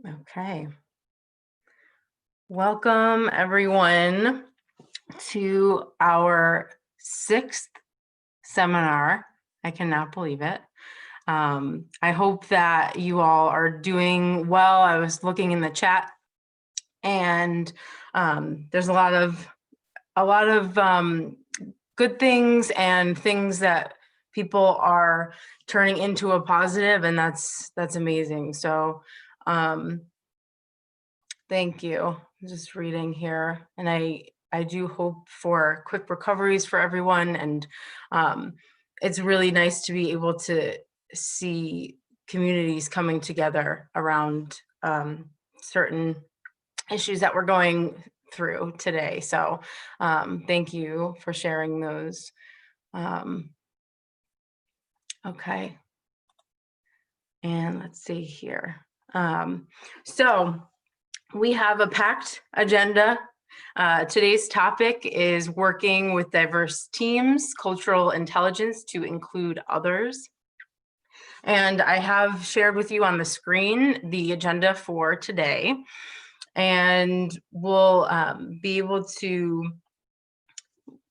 Okay. Welcome everyone to our 6th seminar. I cannot believe it. I hope that you all are doing well. I was looking in the chat and there's a lot of good things and things that people are turning into a positive, and that's amazing. So thank you. I'm just reading here, and I do hope for quick recoveries for everyone, and it's really nice to be able to see communities coming together around certain issues that we're going through today. So thank you for sharing those. Okay. And let's see here. So we have a packed agenda. Today's topic is working with diverse teams, cultural intelligence to include others. And I have shared with you on the screen the agenda for today. And we'll be able to,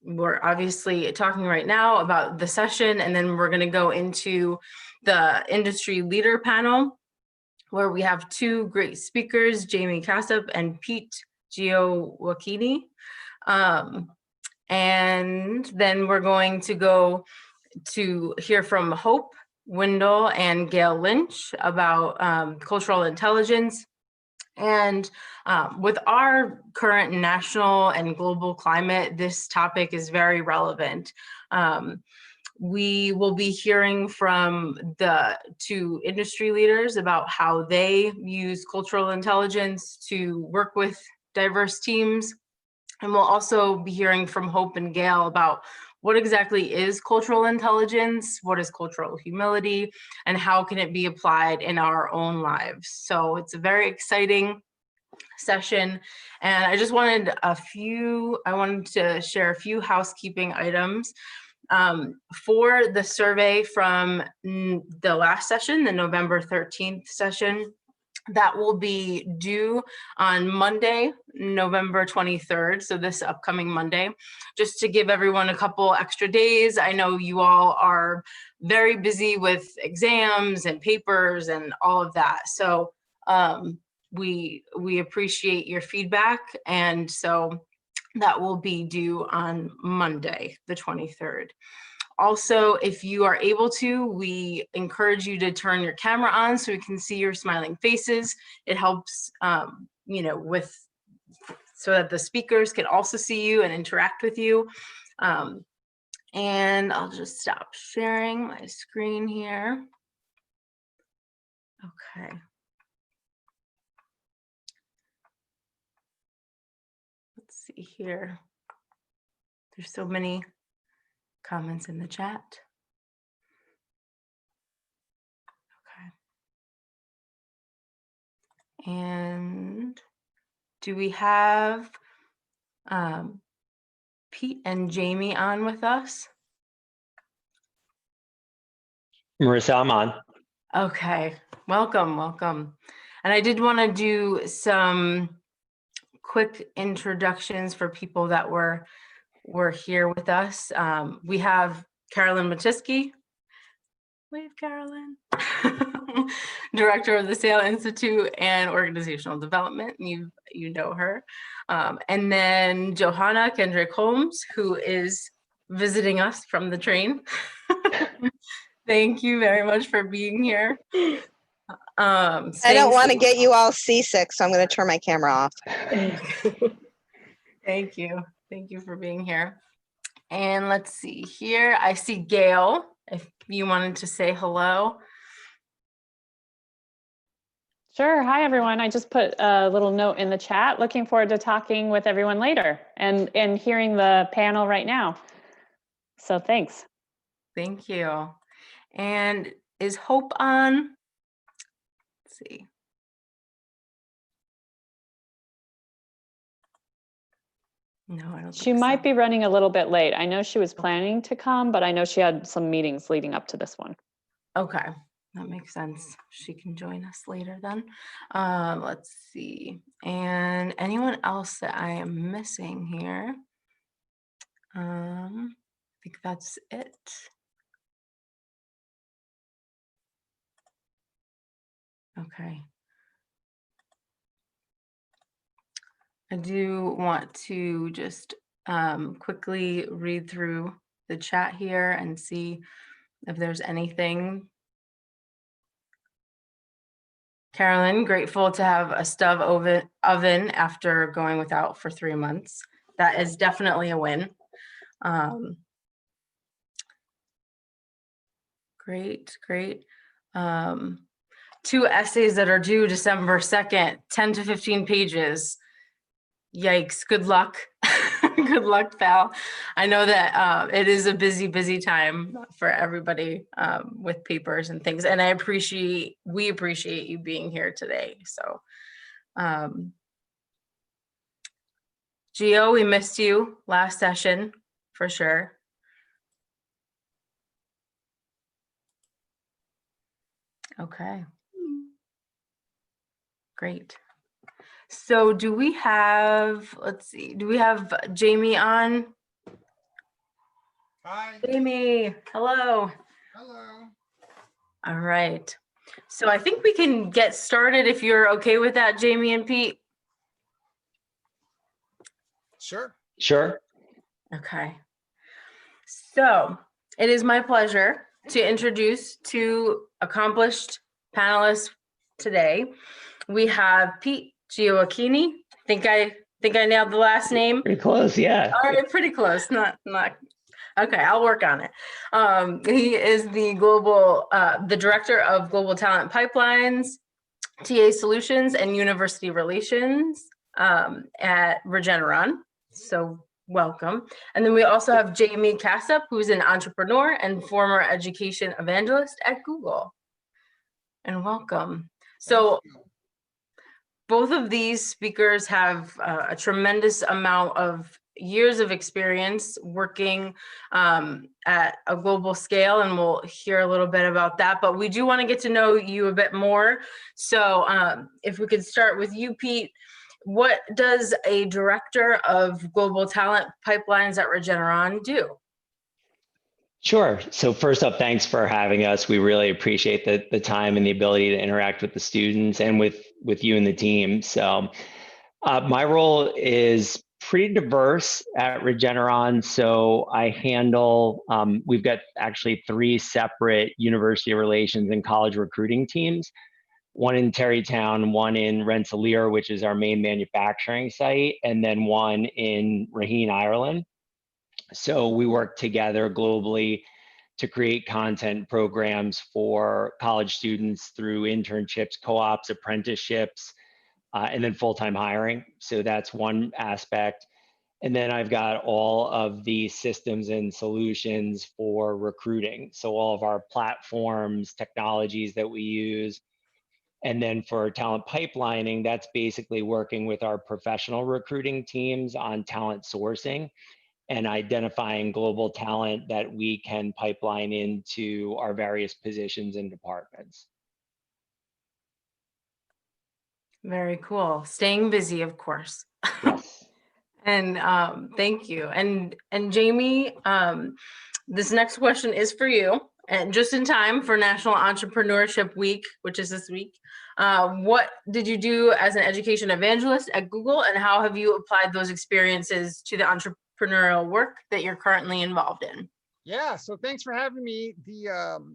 we're obviously talking right now about the session, and then we're going to go into the industry leader panel, where we have two great speakers, Jamie Kassab and Pete Giowakini. And then we're going to go to hear from Hope Wendell and Gail Lynch about cultural intelligence. And with our current national and global climate, this topic is very relevant. We will be hearing from the two industry leaders about how they use cultural intelligence to work with diverse teams. And we'll also be hearing from Hope and Gail about what exactly is cultural intelligence, what is cultural humility, and how can it be applied in our own lives. So it's a very exciting session. And I just wanted I wanted to share a few housekeeping items. For the survey from the last session, the November 13th session, that will be due on Monday, November 23rd, so this upcoming Monday, just to give everyone a couple extra days. I know you all are very busy with exams and papers and all of that, so we appreciate your feedback, and so that will be due on Monday, the 23rd. Also, if you are able to, we encourage you to turn your camera on so we can see your smiling faces. It helps, so that the speakers can also see you and interact with you. And I'll just stop sharing my screen here. Okay. Let's see here. There's so many comments in the chat. Okay. And do we have Pete and Jamie on with us? Marissa, I'm on. Okay, welcome. And I did want to do some quick introductions for people that were here with us. We have Carolyn Matisky. Wave, Carolyn. Director of the Sale Institute and Organizational Development. You know her. And then Johanna Kendrick Holmes, who is visiting us from the train. Thank you very much for being here. I don't want to get you all seasick, so I'm going to turn my camera off. Thank you. Thank you for being here. And let's see here. I see Gail, if you wanted to say hello. Sure. Hi, everyone. I just put a little note in the chat. Looking forward to talking with everyone later and hearing the panel right now. So thanks. Thank you. And is Hope on? Let's see. No, I don't. She might be running a little bit late. I know she was planning to come, but I know she had some meetings leading up to this one. Okay. That makes sense. She can join us later then. Let's see. And anyone else that I am missing here? I think that's it. Okay. I do want to just quickly read through the chat here and see if there's anything. Carolyn, grateful to have a stove oven after going without for 3 months. That is definitely a win. Great. 2 essays that are due December 2nd, 10 to 15 pages. Yikes, good luck. Good luck, pal. I know that it is a busy time for everybody with papers and things, and we appreciate you being here today. So, Gio, we missed you last session for sure. Okay. Great. So do we have, let's see, do we have Jamie on? Hi. Jamie, hello. Hello. All right. So I think we can get started if you're okay with that, Jamie and Pete. Sure. Sure. Okay. So it is my pleasure to introduce 2 accomplished panelists today. We have Pete Gioacchini. Think I nailed the last name. Pretty close. Yeah. All right, pretty close. Not. Okay, I'll work on it. He is the director of Global Talent Pipelines, TA Solutions, and University Relations at Regeneron. So welcome. And then we also have Jamie Cassup, who's an entrepreneur and former education evangelist at Google. And welcome. So both of these speakers have a tremendous amount of years of experience working at a global scale, and we'll hear a little bit about that, but we do want to get to know you a bit more. So if we could start with you, Pete, what does a director of global talent pipelines at Regeneron do? Sure. So first up, thanks for having us. We really appreciate the time and the ability to interact with the students and with you and the team. So my role is pretty diverse at Regeneron. So I handle, we've got actually 3 separate university relations and college recruiting teams, one in Terrytown, one in Rensselaer, which is our main manufacturing site, and then one in Raheen, Ireland. So we work together globally to create content programs for college students through internships, co-ops, apprenticeships, and then full-time hiring. So that's one aspect. And then I've got all of the systems and solutions for recruiting. So all of our platforms, technologies that we use. And then for talent pipelining, that's basically working with our professional recruiting teams on talent sourcing and identifying global talent that we can pipeline into our various positions and departments. Very cool. Staying busy, of course. Yes. And thank you. And Jamie, this next question is for you, and just in time for National Entrepreneurship Week, which is this week. What did you do as an education evangelist at Google, and how have you applied those experiences to the entrepreneurial work that you're currently involved in? Yeah, so thanks for having me.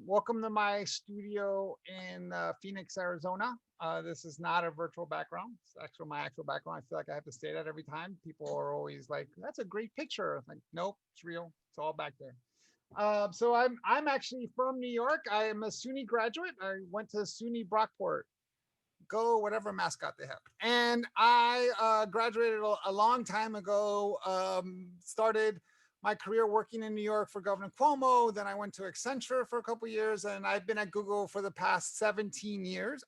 Welcome to my studio in Phoenix, Arizona. This is not a virtual background. It's actually my actual background. I feel like I have to say that every time. People are always like, "That's a great picture." I'm like, nope, it's real. It's all back there. So I'm actually from New York. I am a SUNY graduate. I went to SUNY Brockport. Go whatever mascot they have. And I graduated a long time ago. Started my career working in New York for Governor Cuomo. Then I went to Accenture for a couple of years, and I've been at Google for the past 15 years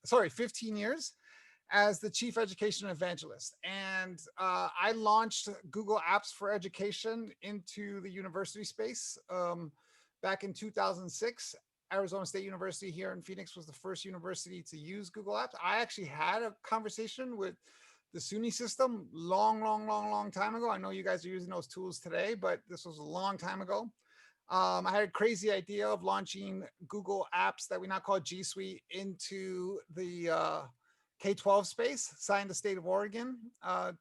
as the chief education evangelist. And I launched Google Apps for Education into the university space back in 2006. Arizona State University here in Phoenix was the first university to use Google Apps. I actually had a conversation with the SUNY system long time ago. I know you guys are using those tools today, but this was a long time ago. I had a crazy idea of launching Google Apps that we now call G Suite into the K-12 space, signed the state of Oregon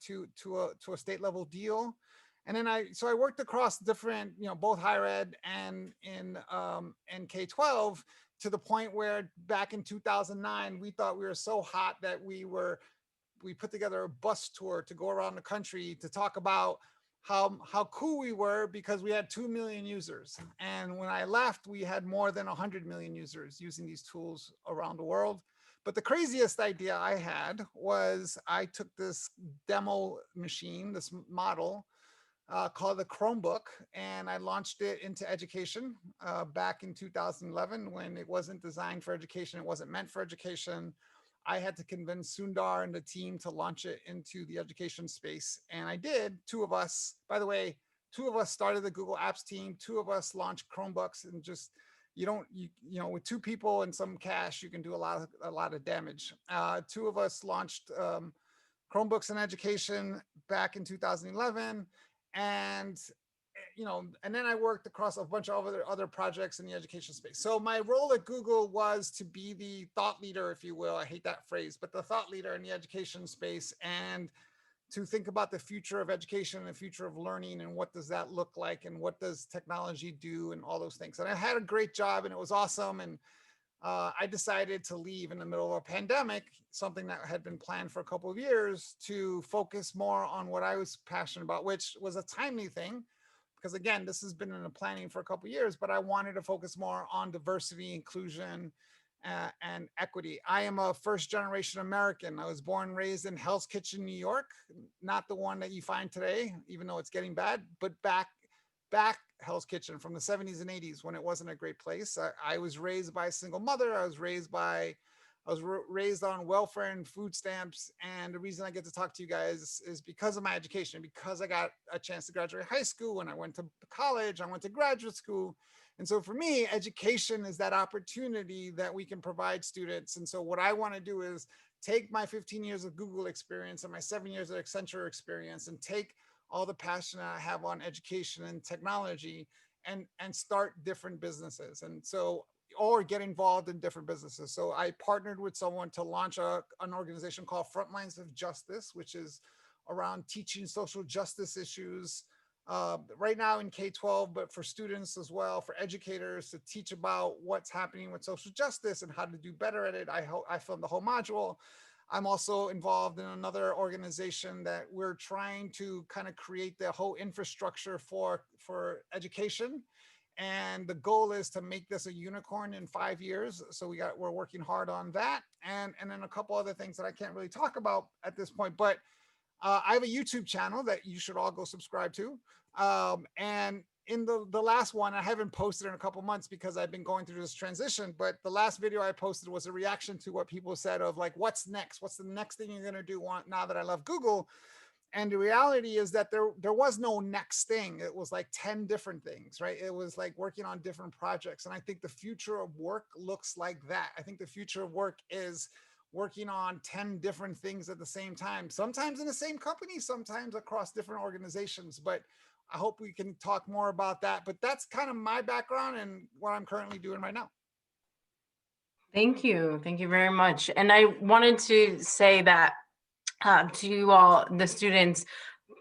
to a state level deal. And then I worked across different, both higher ed and in K-12 to the point where back in 2009, we thought we were so hot that we put together a bus tour to go around the country to talk about how cool we were because we had 2 million users. And when I left, we had more than 100 million users using these tools around the world. But the craziest idea I had was I took this demo machine, this model called the Chromebook, and I launched it into education back in 2011 when it wasn't designed for education. It wasn't meant for education. I had to convince Sundar and the team to launch it into the education space. And I did. Two of us, by the way, started the Google Apps team. 2 of us launched Chromebooks, and just, with 2 people and some cash, you can do a lot of damage. 2 of us launched Chromebooks in education back in 2011. And and then I worked across a bunch of other projects in the education space. So my role at Google was to be the thought leader, if you will. I hate that phrase, but the thought leader in the education space, and to think about the future of education and the future of learning and what does that look like and what does technology do and all those things. And I had a great job and it was awesome. And I decided to leave in the middle of a pandemic, something that had been planned for a couple of years, to focus more on what I was passionate about, which was a timely thing. Because again, this has been in the planning for a couple of years, but I wanted to focus more on diversity, inclusion, and equity. I am a first-generation American. I was born and raised in Hell's Kitchen, New York, not the one that you find today, even though it's getting bad, but back Hell's Kitchen from the 70s and 80s when it wasn't a great place. I was raised by a single mother. I was raised on welfare and food stamps. And the reason I get to talk to you guys is because of my education, because I got a chance to graduate high school. When I went to college, I went to graduate school. And so for me, education is that opportunity that we can provide students. And so what I want to do is take my 15 years of Google experience and my 7 years of Accenture experience and take all the passion I have on education and technology and start different businesses. And so, or get involved in different businesses. So I partnered with someone to launch an organization called Frontlines of Justice, which is around teaching social justice issues right now in K-12, but for students as well, for educators to teach about what's happening with social justice and how to do better at it. I filmed the whole module. I'm also involved in another organization that we're trying to kind of create the whole infrastructure for education. And the goal is to make this a unicorn in 5 years. So we're working hard on that. And then a couple other things that I can't really talk about at this point, but I have a YouTube channel that you should all go subscribe to. And in the last one, I haven't posted in a couple months because I've been going through this transition, but the last video I posted was a reaction to what people said of like, what's next? What's the next thing you're gonna do now that I love Google? And the reality is that there was no next thing. It was like 10 different things, right? It was like working on different projects. And I think the future of work looks like that. I think the future of work is working on 10 different things at the same time, sometimes in the same company, sometimes across different organizations. But I hope we can talk more about that. But that's kind of my background and what I'm currently doing right now. Thank you. Thank you very much. And I wanted to say that to you all, the students,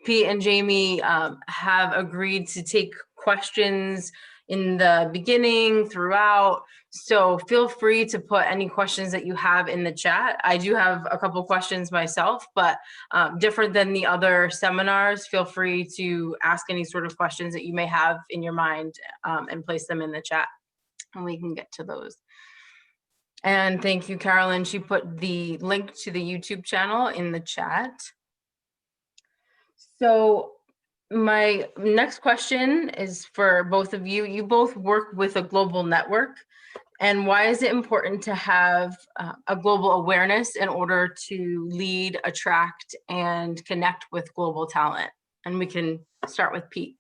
Pete and Jamie have agreed to take questions in the beginning, throughout. So feel free to put any questions that you have in the chat. I do have a couple questions myself, but different than the other seminars, feel free to ask any sort of questions that you may have in your mind and place them in the chat, and we can get to those. And thank you, Carolyn. She put the link to the YouTube channel in the chat. So my next question is for both of you. You both work with a global network. And why is it important to have a global awareness in order to lead, attract, and connect with global talent? And we can start with Pete.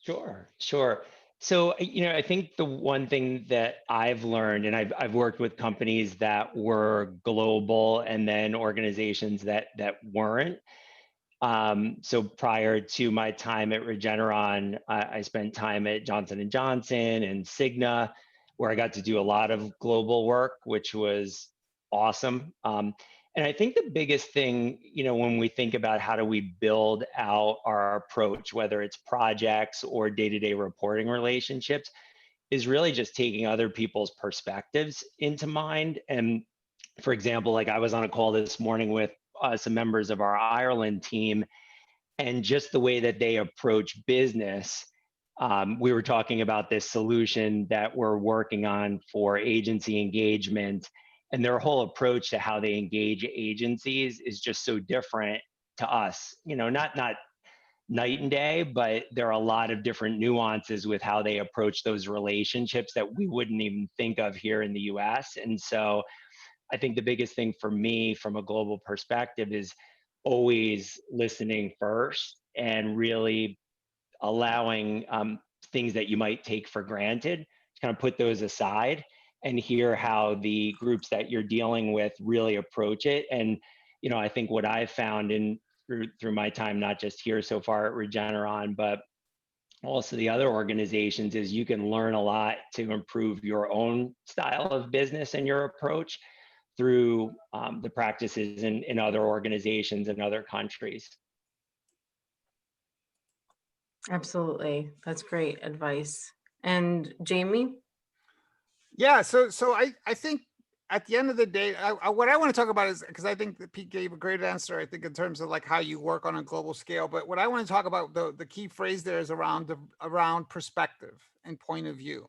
Sure. So, I think the one thing that I've learned, and I've worked with companies that were global and then organizations that weren't. So prior to my time at Regeneron, I spent time at Johnson and Johnson and Cigna, where I got to do a lot of global work, which was awesome. And I think the biggest thing, when we think about how do we build out our approach, whether it's projects or day-to-day reporting relationships, is really just taking other people's perspectives into mind. And for example, like I was on a call this morning with some members of our Ireland team, and just the way that they approach business. We were talking about this solution that we're working on for agency engagement, and their whole approach to how they engage agencies is just so different to us. Not night and day, but there are a lot of different nuances with how they approach those relationships that we wouldn't even think of here in the US. And so I think the biggest thing for me from a global perspective is always listening first and really allowing things that you might take for granted to kind of put those aside and hear how the groups that you're dealing with really approach it. And I think what I've found through my time, not just here so far at Regeneron, but also the other organizations, is you can learn a lot to improve your own style of business and your approach through the practices in other organizations and other countries. Absolutely. That's great advice. And Jamie? Yeah, so I think at the end of the day, what I want to talk about is, because I think that Pete gave a great answer, I think, in terms of like how you work on a global scale. But what I want to talk about, the key phrase there is around perspective and point of view.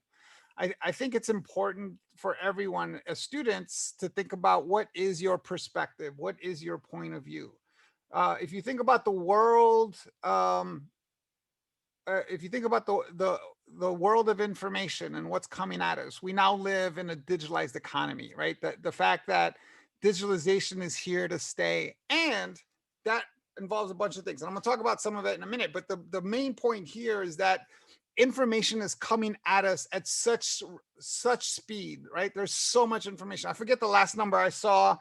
I think it's important for everyone as students to think about what is your perspective, what is your point of view. If you think about the world, if you think about the world of information and what's coming at us, we now live in a digitalized economy, right? The fact that digitalization is here to stay, and that involves a bunch of things. And I'm gonna talk about some of it in a minute, but the main point here is that information is coming at us at such speed, right? There's so much information. I forget the last number I saw.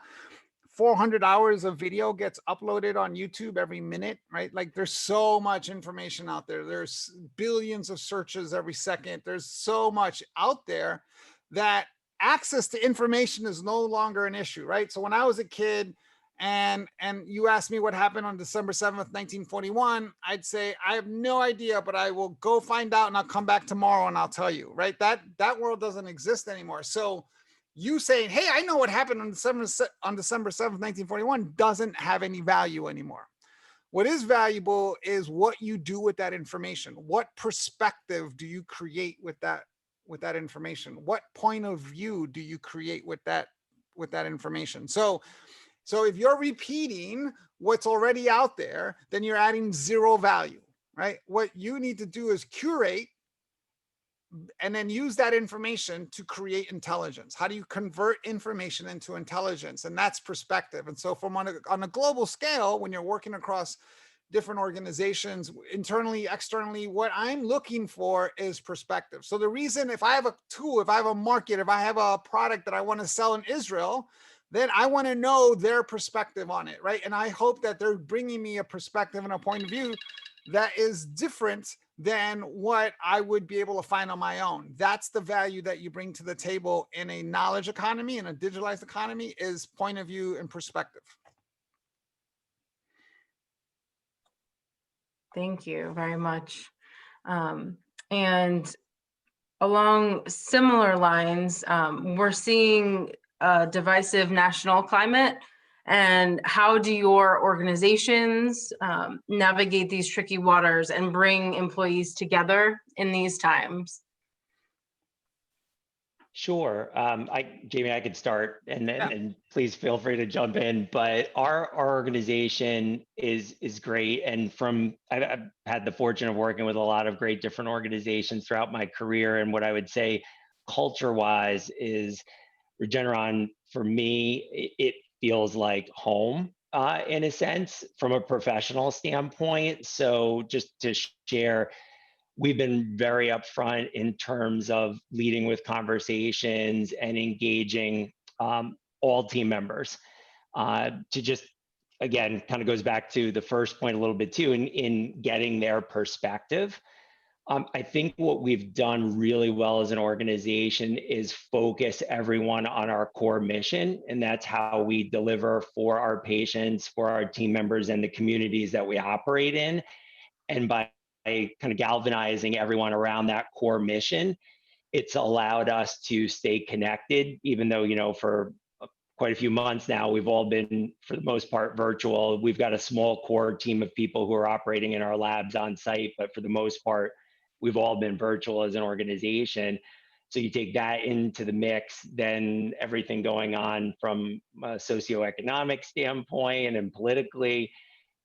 400 hours of video gets uploaded on YouTube every minute, right? Like there's so much information out there. There's billions of searches every second. There's so much out there that access to information is no longer an issue, right? So when I was a kid and you asked me what happened on December 7th, 1941, I'd say, I have no idea, but I will go find out and I'll come back tomorrow and I'll tell you, right? That world doesn't exist anymore. So you saying, hey, I know what happened on December 7th, 1941 doesn't have any value anymore. What is valuable is what you do with that information. What perspective do you create with that information? What point of view do you create with that information? So if you're repeating what's already out there, then you're adding zero value, right? What you need to do is curate and then use that information to create intelligence. How do you convert information into intelligence? And that's perspective. And so on a global scale, when you're working across different organizations, internally, externally, what I'm looking for is perspective. So the reason, if I have a tool, if I have a market, if I have a product that I want to sell in Israel, then I want to know their perspective on it, right? And I hope that they're bringing me a perspective and a point of view that is different than what I would be able to find on my own. That's the value that you bring to the table in a knowledge economy, in a digitalized economy, is point of view and perspective. Thank you very much. And along similar lines, we're seeing a divisive national climate. And how do your organizations navigate these tricky waters and bring employees together in these times? Sure. Jamie, I could start and please feel free to jump in. But our organization is great. And I've had the fortune of working with a lot of great different organizations throughout my career. And what I would say culture-wise is Regeneron, for me, it feels like home in a sense from a professional standpoint. So just to share, we've been very upfront in terms of leading with conversations and engaging all team members to just, again, kind of goes back to the first point a little bit too, in getting their perspective. I think what we've done really well as an organization is focus everyone on our core mission, and that's how we deliver for our patients, for our team members, and the communities that we operate in. And by kind of galvanizing everyone around that core mission, it's allowed us to stay connected, even though, you know, for quite a few months now, we've all been, for the most part, virtual. We've got a small core team of people who are operating in our labs on site, but for the most part, we've all been virtual as an organization. So you take that into the mix, then everything going on from a socioeconomic standpoint and politically,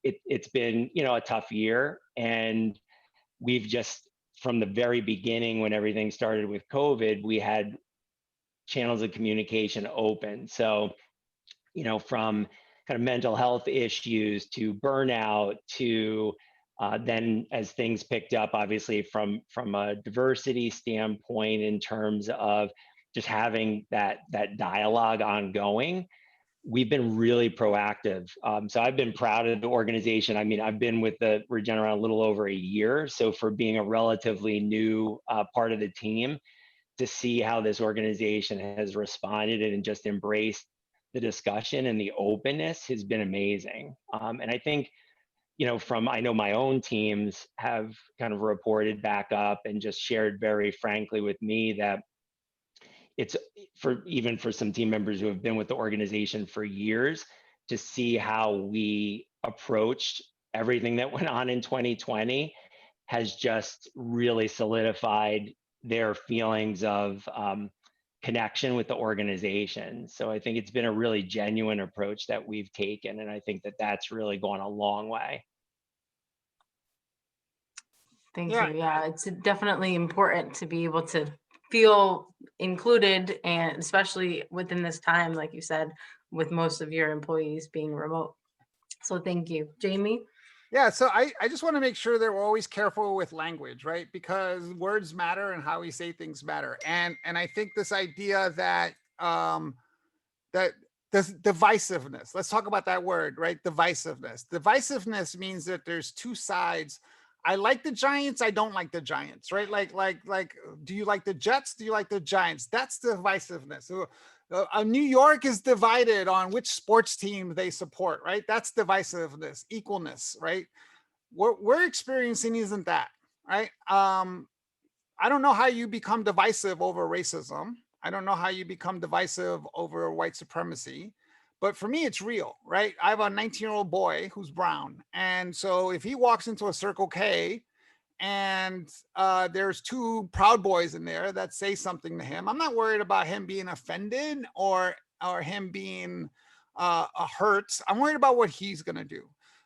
it's been, you know, a tough year. And we've just, from the very beginning, when everything started with COVID, we had channels of communication open. So, you know, from kind of mental health issues to burnout to then as things picked up, obviously from a diversity standpoint in terms of just having that dialogue ongoing, we've been really proactive. So I've been proud of the organization. I mean, I've been with the Regeneron a little over a year. So for being a relatively new part of the team, to see how this organization has responded and just embraced the discussion and the openness has been amazing. And I think, you know, I know my own teams have kind of reported back up and just shared very frankly with me that it's even for some team members who have been with the organization for years, to see how we approached everything that went on in 2020 has just really solidified their feelings of connection with the organization. So I think it's been a really genuine approach that we've taken. And I think that that's really gone a long way. Thank you. Yeah, it's definitely important to be able to feel included, and especially within this time, like you said, with most of your employees being remote. So thank you. Jamie? Yeah, so I just want to make sure that we're always careful with language, right? Because words matter and how we say things matter. And I think this idea that this divisiveness, let's talk about that word, right? Divisiveness. Divisiveness means that there's two sides. I like the Giants, I don't like the Giants, right? Like, do you like the Jets? Do you like the Giants? That's divisiveness. So, New York is divided on which sports team they support, right? That's divisiveness, equalness, right? What we're experiencing isn't that, right? I don't know how you become divisive over racism. I don't know how you become divisive over white supremacy, but for me, it's real, right? I have a 19-year-old boy who's brown. And so if he walks into a Circle K and there's two Proud Boys in there that say something to him, I'm not worried about him being offended or him being hurt. I'm worried about what he's going to do.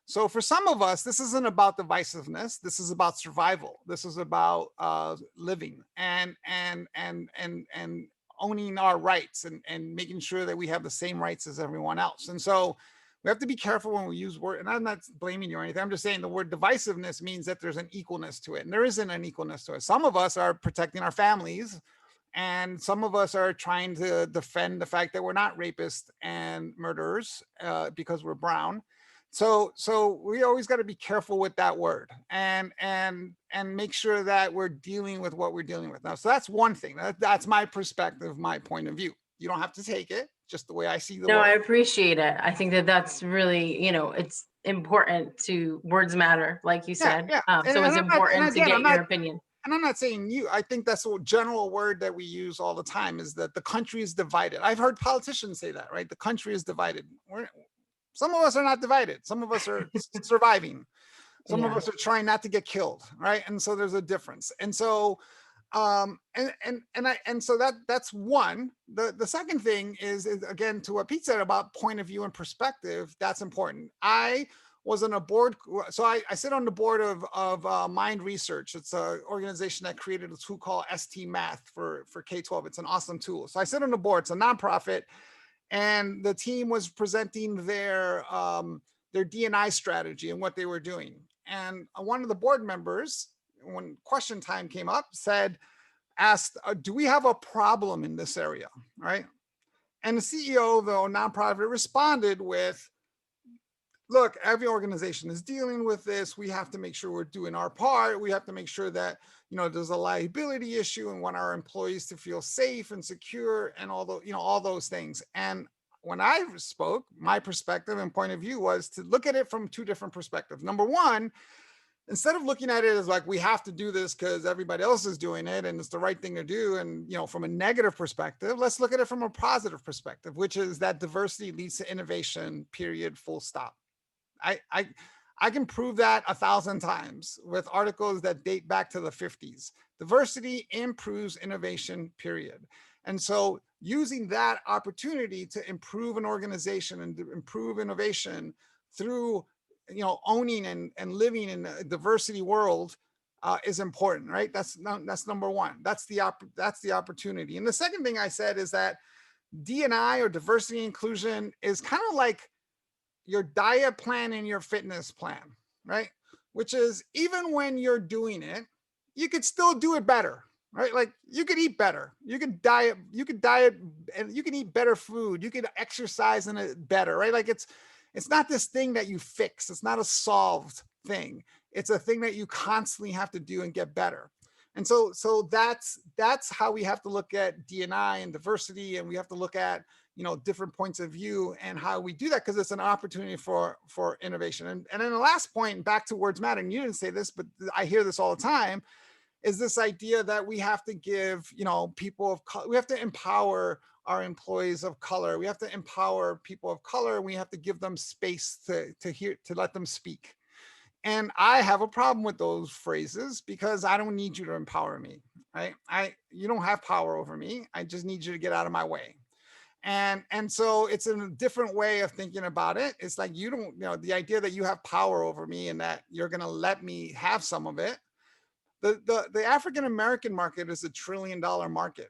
So for some of us, this isn't about divisiveness. This is about survival. This is about living and owning our rights and making sure that we have the same rights as everyone else. And so we have to be careful when we use word, and I'm not blaming you or anything. I'm just saying the word divisiveness means that there's an equalness to it, and there isn't an equalness to it. Some of us are protecting our families, and some of us are trying to defend the fact that we're not rapists and murderers because we're brown. So we always got to be careful with that word and make sure that we're dealing with what we're dealing with now. So that's one thing. That's my perspective, my point of view. You don't have to take it, just the way I see the No, world. I appreciate it. I think that that's really, you know, it's important to words matter, like you said. Yeah. So it's important to get your opinion. And I'm not saying you, I think that's a general word that we use all the time, is that the country is divided. I've heard politicians say that, right? The country is divided. Some of us are not divided. Some of us are surviving. Some of us are trying not to get killed, right? And so there's a difference. And so, so that's one. The second thing is again, to what Pete said about point of view and perspective. That's important. I was on a board, so I sit on the board of Mind Research. It's an organization that created a tool called ST Math for K-12. It's an awesome tool. So I sit on the board. It's a nonprofit. And the team was presenting their D&I strategy and what they were doing. And one of the board members when question time came up, asked, do we have a problem in this area, right? And the CEO of the nonprofit responded with, look, every organization is dealing with this. We have to make sure we're doing our part. We have to make sure that, there's a liability issue and want our employees to feel safe and secure and all those things. And when I spoke, my perspective and point of view was to look at it from two different perspectives. Number one, instead of looking at it as like, we have to do this because everybody else is doing it and it's the right thing to do. And, from a negative perspective, let's look at it from a positive perspective, which is that diversity leads to innovation, period, full stop. I can prove that 1,000 times with articles that date back to the 50s. Diversity improves innovation, period. And so using that opportunity to improve an organization and to improve innovation through, owning and living in a diversity world is important, right? That's number one. That's the opportunity. And the second thing I said is that D&I, or diversity inclusion, is kind of like your diet plan and your fitness plan, right? Which is, even when you're doing it, you could still do it better, right? Like, you could eat better, you could diet, and you can eat better food, you could exercise in it better, right? Like, it's not this thing that you fix. It's not a solved thing. It's a thing that you constantly have to do and get better. And so that's how we have to look at D&I and diversity, and we have to look at, different points of view and how we do that, because it's an opportunity for innovation. And then the last point, back to words matter, and you didn't say this, but I hear this all the time, is this idea that we have to give, people of color, we have to empower our employees of color. We have to empower people of color. We have to give them space to let them speak. And I have a problem with those phrases, because I don't need you to empower me, right? You don't have power over me. I just need you to get out of my way. And so it's a different way of thinking about it. It's like, you don't, the idea that you have power over me and that you're going to let me have some of it. The African-American market is $1 trillion market.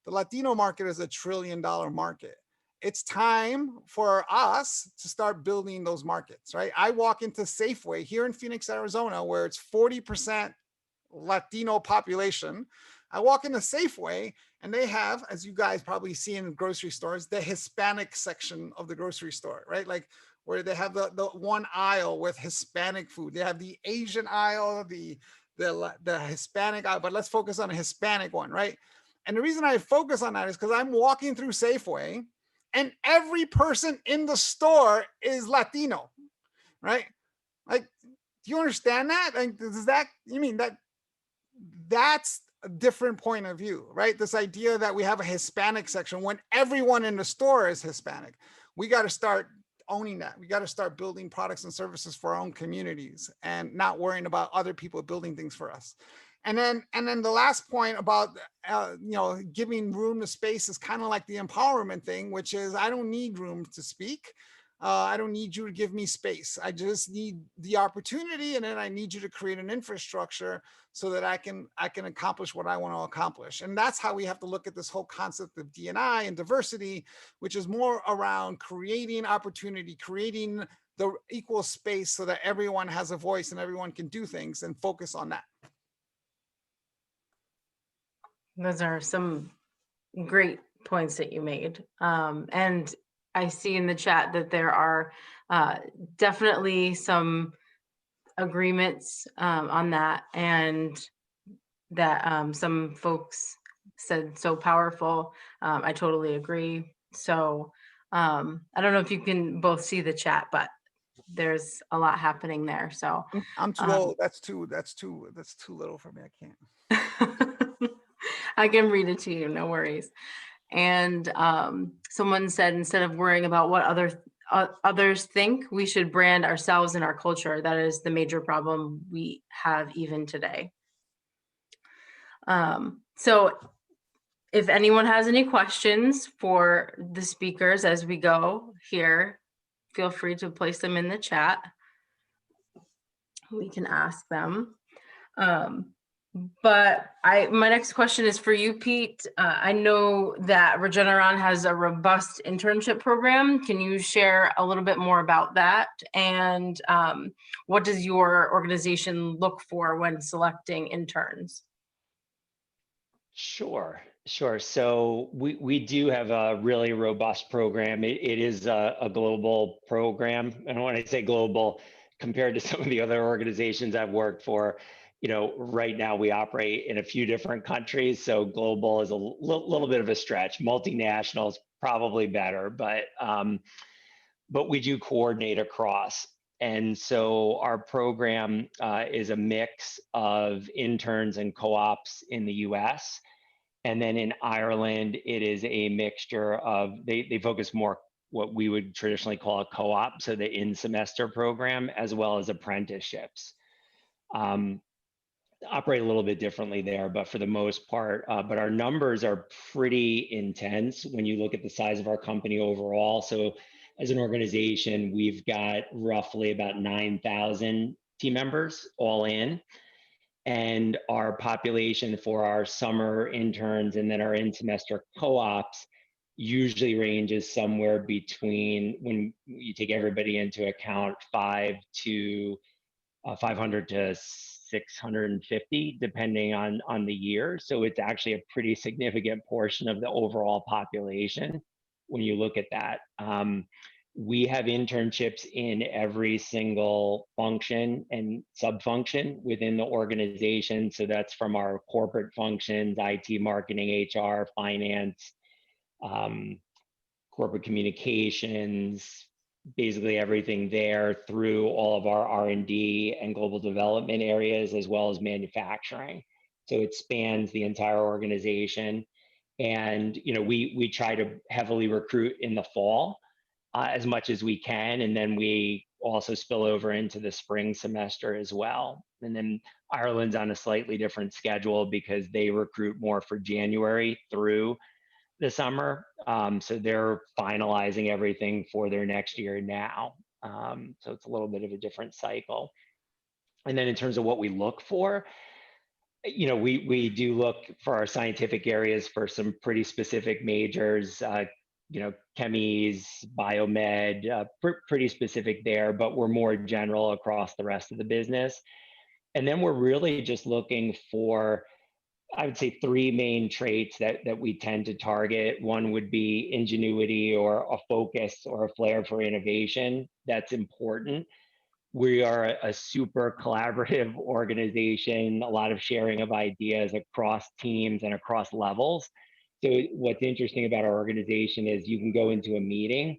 The Latino market is $1 trillion market. It's time for us to start building those markets, right? I walk into Safeway here in Phoenix, Arizona, where it's 40% Latino population. I walk into Safeway and they have, as you guys probably see in grocery stores, the Hispanic section of the grocery store, right? Like, where they have the one aisle with Hispanic food. They have the Asian aisle, the Hispanic aisle, but let's focus on a Hispanic one, right? And the reason I focus on that is because I'm walking through Safeway and every person in the store is Latino, right? Like, do you understand that? Like, that's a different point of view, right? This idea that we have a Hispanic section when everyone in the store is Hispanic. We got to start owning that. We got to start building products and services for our own communities and not worrying about other people building things for us. And then the last point about, giving room to space is kind of like the empowerment thing, which is, I don't need room to speak. I don't need you to give me space. I just need the opportunity, and then I need you to create an infrastructure so that I can accomplish what I want to accomplish. And that's how we have to look at this whole concept of D&I and diversity, which is more around creating opportunity, creating the equal space so that everyone has a voice and everyone can do things, and focus on that. Those are some great points that you made. And I see in the chat that there are definitely some agreements on that, and that some folks said so powerful. I totally agree. So I don't know if you can both see the chat, but there's a lot happening there. So I'm too old. That's too little for me. I can't. I can read it to you, no worries. And someone said, instead of worrying about what others think, we should brand ourselves and our culture. That is the major problem we have even today. So if anyone has any questions for the speakers as we go here, feel free to place them in the chat. We can ask them. But my next question is for you, Pete. I know that Regeneron has a robust internship program. Can you share a little bit more about that? And what does your organization look for when selecting interns? Sure. So we do have a really robust program. It is a global program. And when I say global, compared to some of the other organizations I've worked for, right now we operate in a few different countries. So global is a little bit of a stretch. Multinational is probably better, but we do coordinate across. And so our program is a mix of interns and co-ops in the US. And then in Ireland, it is a mixture of, they focus more what we would traditionally call a co-op, so the in-semester program, as well as apprenticeships. Operate a little bit differently there, but for the most part, but our numbers are pretty intense when you look at the size of our company overall. So as an organization, we've got roughly about 9,000 team members all in. And our population for our summer interns and then our in-semester co-ops usually ranges somewhere between, when you take everybody into account, 500 to 650, depending on the year. So it's actually a pretty significant portion of the overall population when you look at that. We have internships in every single function and sub-function within the organization. So that's from our corporate functions, IT, marketing, HR, finance, corporate communications, basically everything there, through all of our R&D and global development areas, as well as manufacturing. So it spans the entire organization. And we try to heavily recruit in the fall as much as we can. And then we also spill over into the spring semester as well. And then Ireland's on a slightly different schedule because they recruit more for January through the summer. So they're finalizing everything for their next year now. So it's a little bit of a different cycle. And then in terms of what we look for, we do look for our scientific areas for some pretty specific majors, chemies, biomed, pretty specific there, but we're more general across the rest of the business. And then we're really just looking for, I would say, three main traits that we tend to target. One would be ingenuity or a focus or a flair for innovation. That's important. We are a super collaborative organization, a lot of sharing of ideas across teams and across levels. So what's interesting about our organization is you can go into a meeting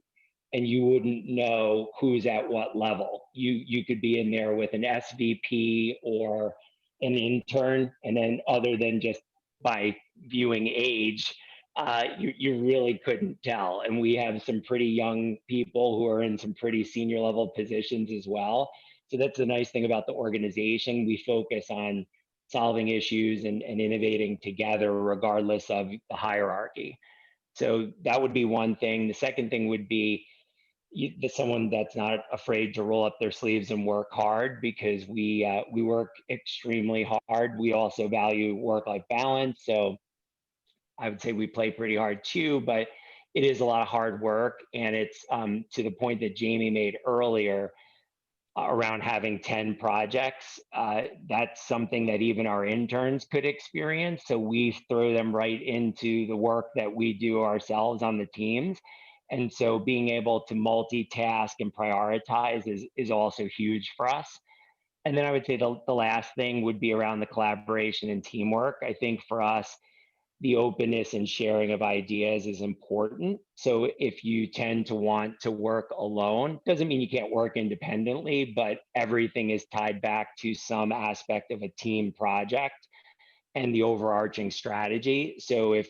and you wouldn't know who's at what level. You could be in there with an SVP or an intern, and then other than just by viewing age, you really couldn't tell. And we have some pretty young people who are in some pretty senior level positions as well. So that's the nice thing about the organization. We focus on solving issues and innovating together regardless of the hierarchy. So that would be one thing. The second thing would be someone that's not afraid to roll up their sleeves and work hard, because we work extremely hard. We also value work-life balance. So I would say we play pretty hard too, but it is a lot of hard work. And it's to the point that Jamie made earlier around having 10 projects. That's something that even our interns could experience. So we throw them right into the work that we do ourselves on the teams. And so being able to multitask and prioritize is also huge for us. And then I would say the last thing would be around the collaboration and teamwork. I think for us, the openness and sharing of ideas is important. So if you tend to want to work alone, doesn't mean you can't work independently, but everything is tied back to some aspect of a team project and the overarching strategy. So if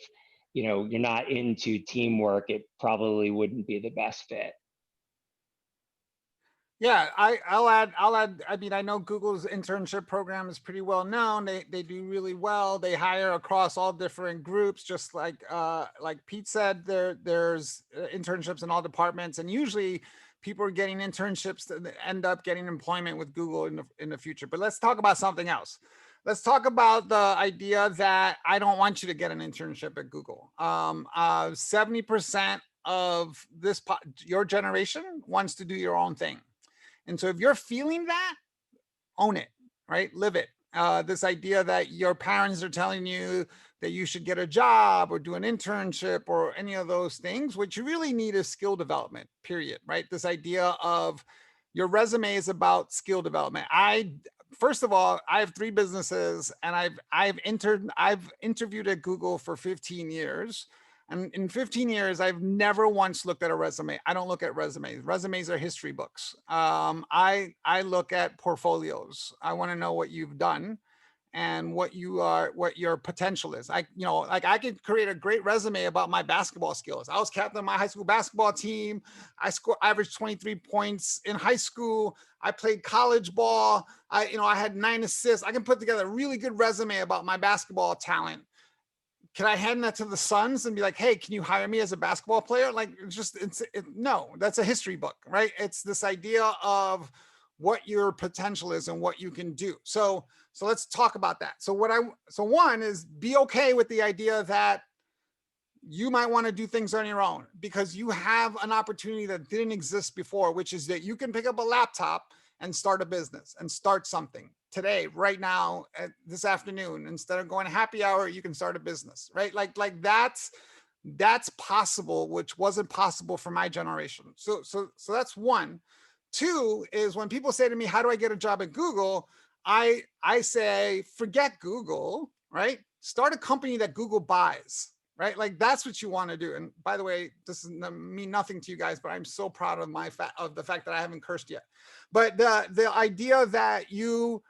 you're not into teamwork, it probably wouldn't be the best fit. Yeah, I'll add. I mean, I know Google's internship program is pretty well known. They do really well. They hire across all different groups, just like Pete said. There's internships in all departments, and usually people are getting internships that end up getting employment with Google in the future. But let's talk about something else. let's talk about the idea that I don't want you to get an internship at Google. 70% of your generation wants to do your own thing. And so if you're feeling that, own it, right? Live it. This idea that your parents are telling you that you should get a job or do an internship or any of those things, what you really need is skill development, period, right? This idea of your resume is about skill development. First of all, I have 3 businesses and I've interviewed at Google for 15 years. And in 15 years, I've never once looked at a resume. I don't look at resumes. Resumes are history books. I look at portfolios. I want to know what you've done and what your potential is. I could create a great resume about my basketball skills. I was captain of my high school basketball team. I averaged 23 points in high school. I played college ball. I had 9 assists. I can put together a really good resume about my basketball talent. Can I hand that to the Suns and be like, hey, can you hire me as a basketball player? Like, no, that's a history book, right? It's this idea of what your potential is and what you can do. So let's talk about that. So one is be okay with the idea that you might want to do things on your own because you have an opportunity that didn't exist before, which is that you can pick up a laptop and start a business and start something today, right now, this afternoon. Instead of going to happy hour, you can start a business, right? Like that's possible, which wasn't possible for my generation. So that's one. 2 is when people say to me, how do I get a job at Google? I say, forget Google, right? Start a company that Google buys, right? Like that's what you want to do. And by the way, this doesn't mean nothing to you guys, but I'm so proud of the fact that I haven't cursed yet. But the idea that you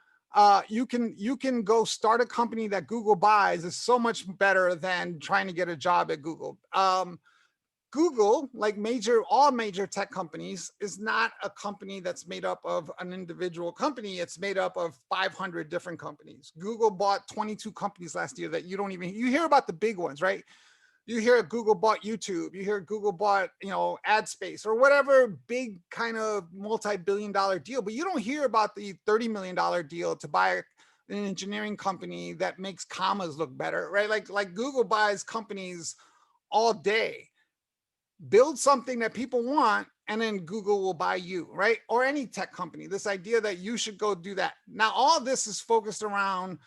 can go start a company that Google buys is so much better than trying to get a job at Google. Google, like all major tech companies, is not a company that's made up of an individual company. It's made up of 500 different companies. Google bought 22 companies last year that you hear about the big ones, right? You hear Google bought YouTube, you hear Google bought, AdSpace or whatever big kind of multi-billion-dollar deal, but you don't hear about the $30 million deal to buy an engineering company that makes commas look better, right? Like Google buys companies all day. Build something that people want, and then Google will buy you, right? Or any tech company. This idea that you should go do that. Now, all this is focused around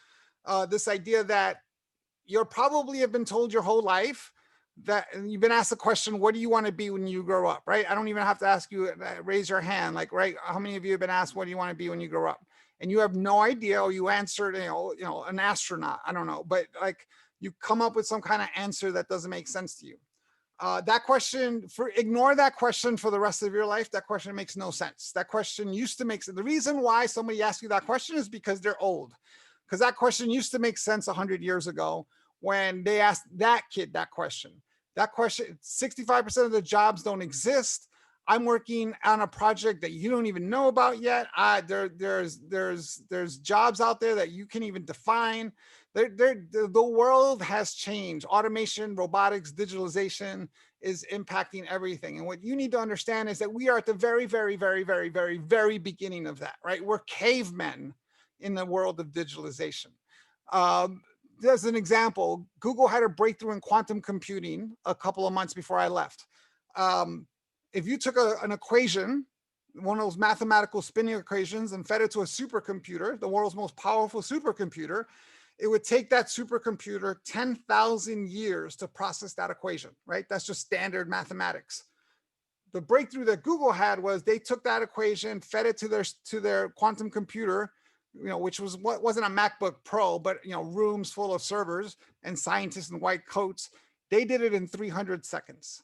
this idea that you probably have been told your whole life that you've been asked the question, what do you want to be when you grow up, right? I don't even have to ask you, raise your hand, like, right? How many of you have been asked, what do you want to be when you grow up? And you have no idea, or you answered, an astronaut, I don't know, but like you come up with some kind of answer that doesn't make sense to you. That question, ignore that question for the rest of your life. That question makes no sense. That question used to make sense. The reason why somebody asks you that question is because they're old. Because that question used to make sense 100 years ago when they asked that kid that question. That question, 65% of the jobs don't exist. I'm working on a project that you don't even know about yet. There's jobs out there that you can't even define. The world has changed. Automation, robotics, digitalization is impacting everything. And what you need to understand is that we are at the very, very, very, very, very, very beginning of that, right? We're cavemen in the world of digitalization. As an example, Google had a breakthrough in quantum computing a couple of months before I left. If you took an equation, one of those mathematical spinning equations, and fed it to a supercomputer, the world's most powerful supercomputer, it would take that supercomputer 10,000 years to process that equation, right? That's just standard mathematics. The breakthrough that Google had was they took that equation, fed it to their quantum computer, which wasn't a MacBook Pro, but rooms full of servers and scientists in white coats. They did it in 300 seconds.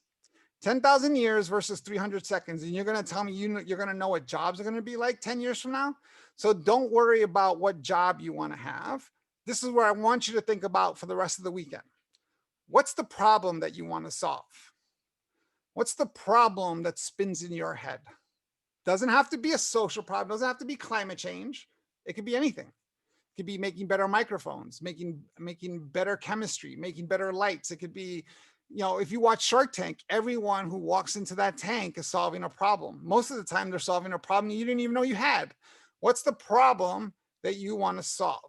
10,000 years versus 300 seconds. And you're going to tell me you're going to know what jobs are going to be like 10 years from now? So don't worry about what job you want to have. This is where I want you to think about for the rest of the weekend. What's the problem that you want to solve? What's the problem that spins in your head? Doesn't have to be a social problem. Doesn't have to be climate change. It could be anything. It could be making better microphones, making better chemistry, making better lights. It could be, if you watch Shark Tank, everyone who walks into that tank is solving a problem. Most of the time, they're solving a problem you didn't even know you had. What's the problem that you want to solve?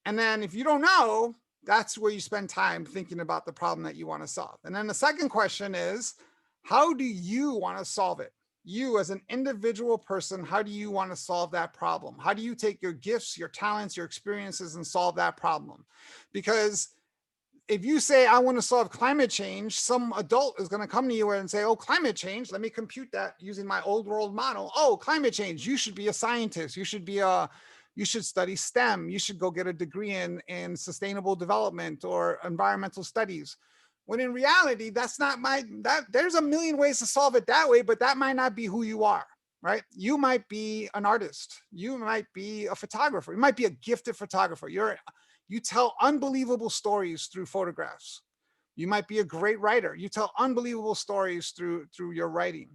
And then if you don't know, that's where you spend time thinking about the problem that you want to solve. And then the second question is, how do you want to solve it? You as an individual person, how do you want to solve that problem? How do you take your gifts, your talents, your experiences and solve that problem? Because if you say, I want to solve climate change, some adult is going to come to you and say, oh, climate change, let me compute that using my old world model. Oh, climate change, you should be a scientist. You should study STEM. You should go get a degree in sustainable development or environmental studies. When in reality, that's not there's a million ways to solve it that way, but that might not be who you are, right? You might be an artist. You might be a photographer. You might be a gifted photographer. You tell unbelievable stories through photographs. You might be a great writer. You tell unbelievable stories through your writing.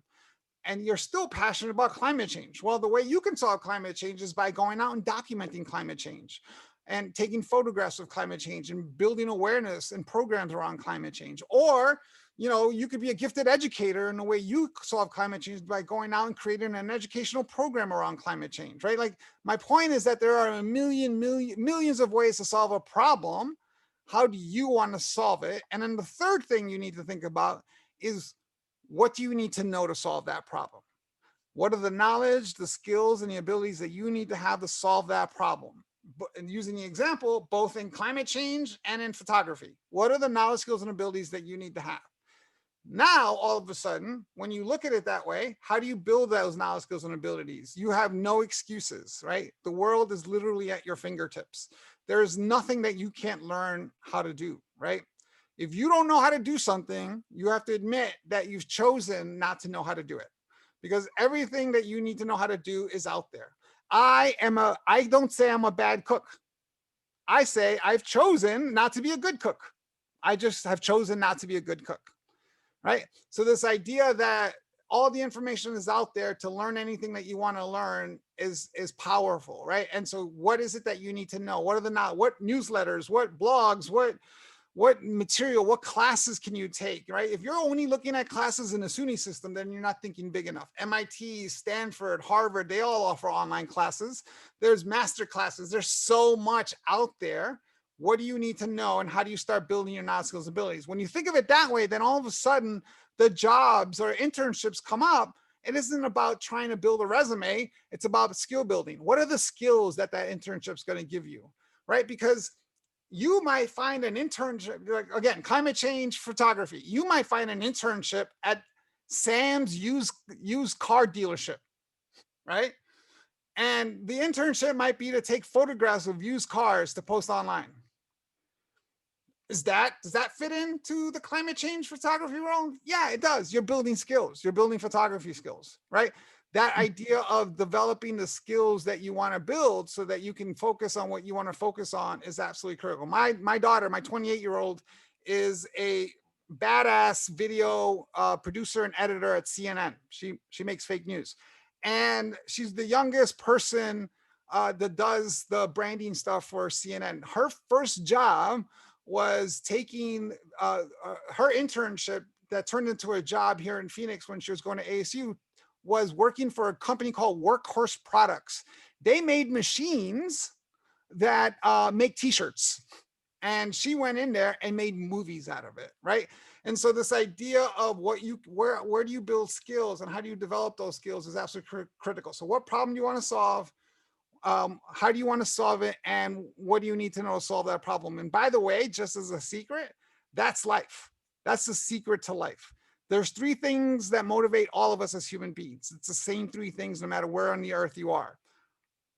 And you're still passionate about climate change. Well, the way you can solve climate change is by going out and documenting climate change and taking photographs of climate change and building awareness and programs around climate change. Or, you could be a gifted educator, and the way you solve climate change by going out and creating an educational program around climate change, right? Like, my point is that there are millions of ways to solve a problem. How do you want to solve it? And then the third thing you need to think about is, what do you need to know to solve that problem? What are the knowledge, the skills, and the abilities that you need to have to solve that problem? And using the example, both in climate change and in photography, what are the knowledge, skills, and abilities that you need to have? Now, all of a sudden, when you look at it that way, how do you build those knowledge, skills, and abilities? You have no excuses, right? The world is literally at your fingertips. There's nothing that you can't learn how to do, right? If you don't know how to do something, you have to admit that you've chosen not to know how to do it, because everything that you need to know how to do is out there. I don't say I'm a bad cook. I say I've chosen not to be a good cook. I just have chosen not to be a good cook, right? So this idea that all the information is out there to learn anything that you want to learn is powerful, right? And so what is it that you need to know? What newsletters, what blogs, what material, what classes can you take, right? If you're only looking at classes in the SUNY system, then you're not thinking big enough. MIT, Stanford, Harvard, they all offer online classes. There's master classes. There's so much out there. What do you need to know, and how do you start building your knowledge, skills, abilities? When you think of it that way, then all of a sudden the jobs or internships come up. It isn't about trying to build a resume. It's about skill building. What are the skills that internship's going to give you, right? Because you might find an internship, like, again, climate change photography. You might find an internship at Sam's used car dealership, right? And the internship might be to take photographs of used cars to post online. Does that fit into the climate change photography world? Yeah, it does. You're building skills. You're building photography skills, right? That idea of developing the skills that you want to build so that you can focus on what you want to focus on is absolutely critical. My daughter, my 28-year-old, is a badass video producer and editor at CNN. She makes fake news. And she's the youngest person that does the branding stuff for CNN. Her first job was taking her internship that turned into a job here in Phoenix when she was going to ASU, was working for a company called Workhorse Products. They made machines that make t-shirts. And she went in there and made movies out of it, right? And so this idea of where do you build skills and how do you develop those skills is absolutely critical. So what problem do you want to solve? How do you want to solve it? And what do you need to know to solve that problem? And by the way, just as a secret, that's life. That's the secret to life. There's three things that motivate all of us as human beings. It's the same three things no matter where on the earth you are.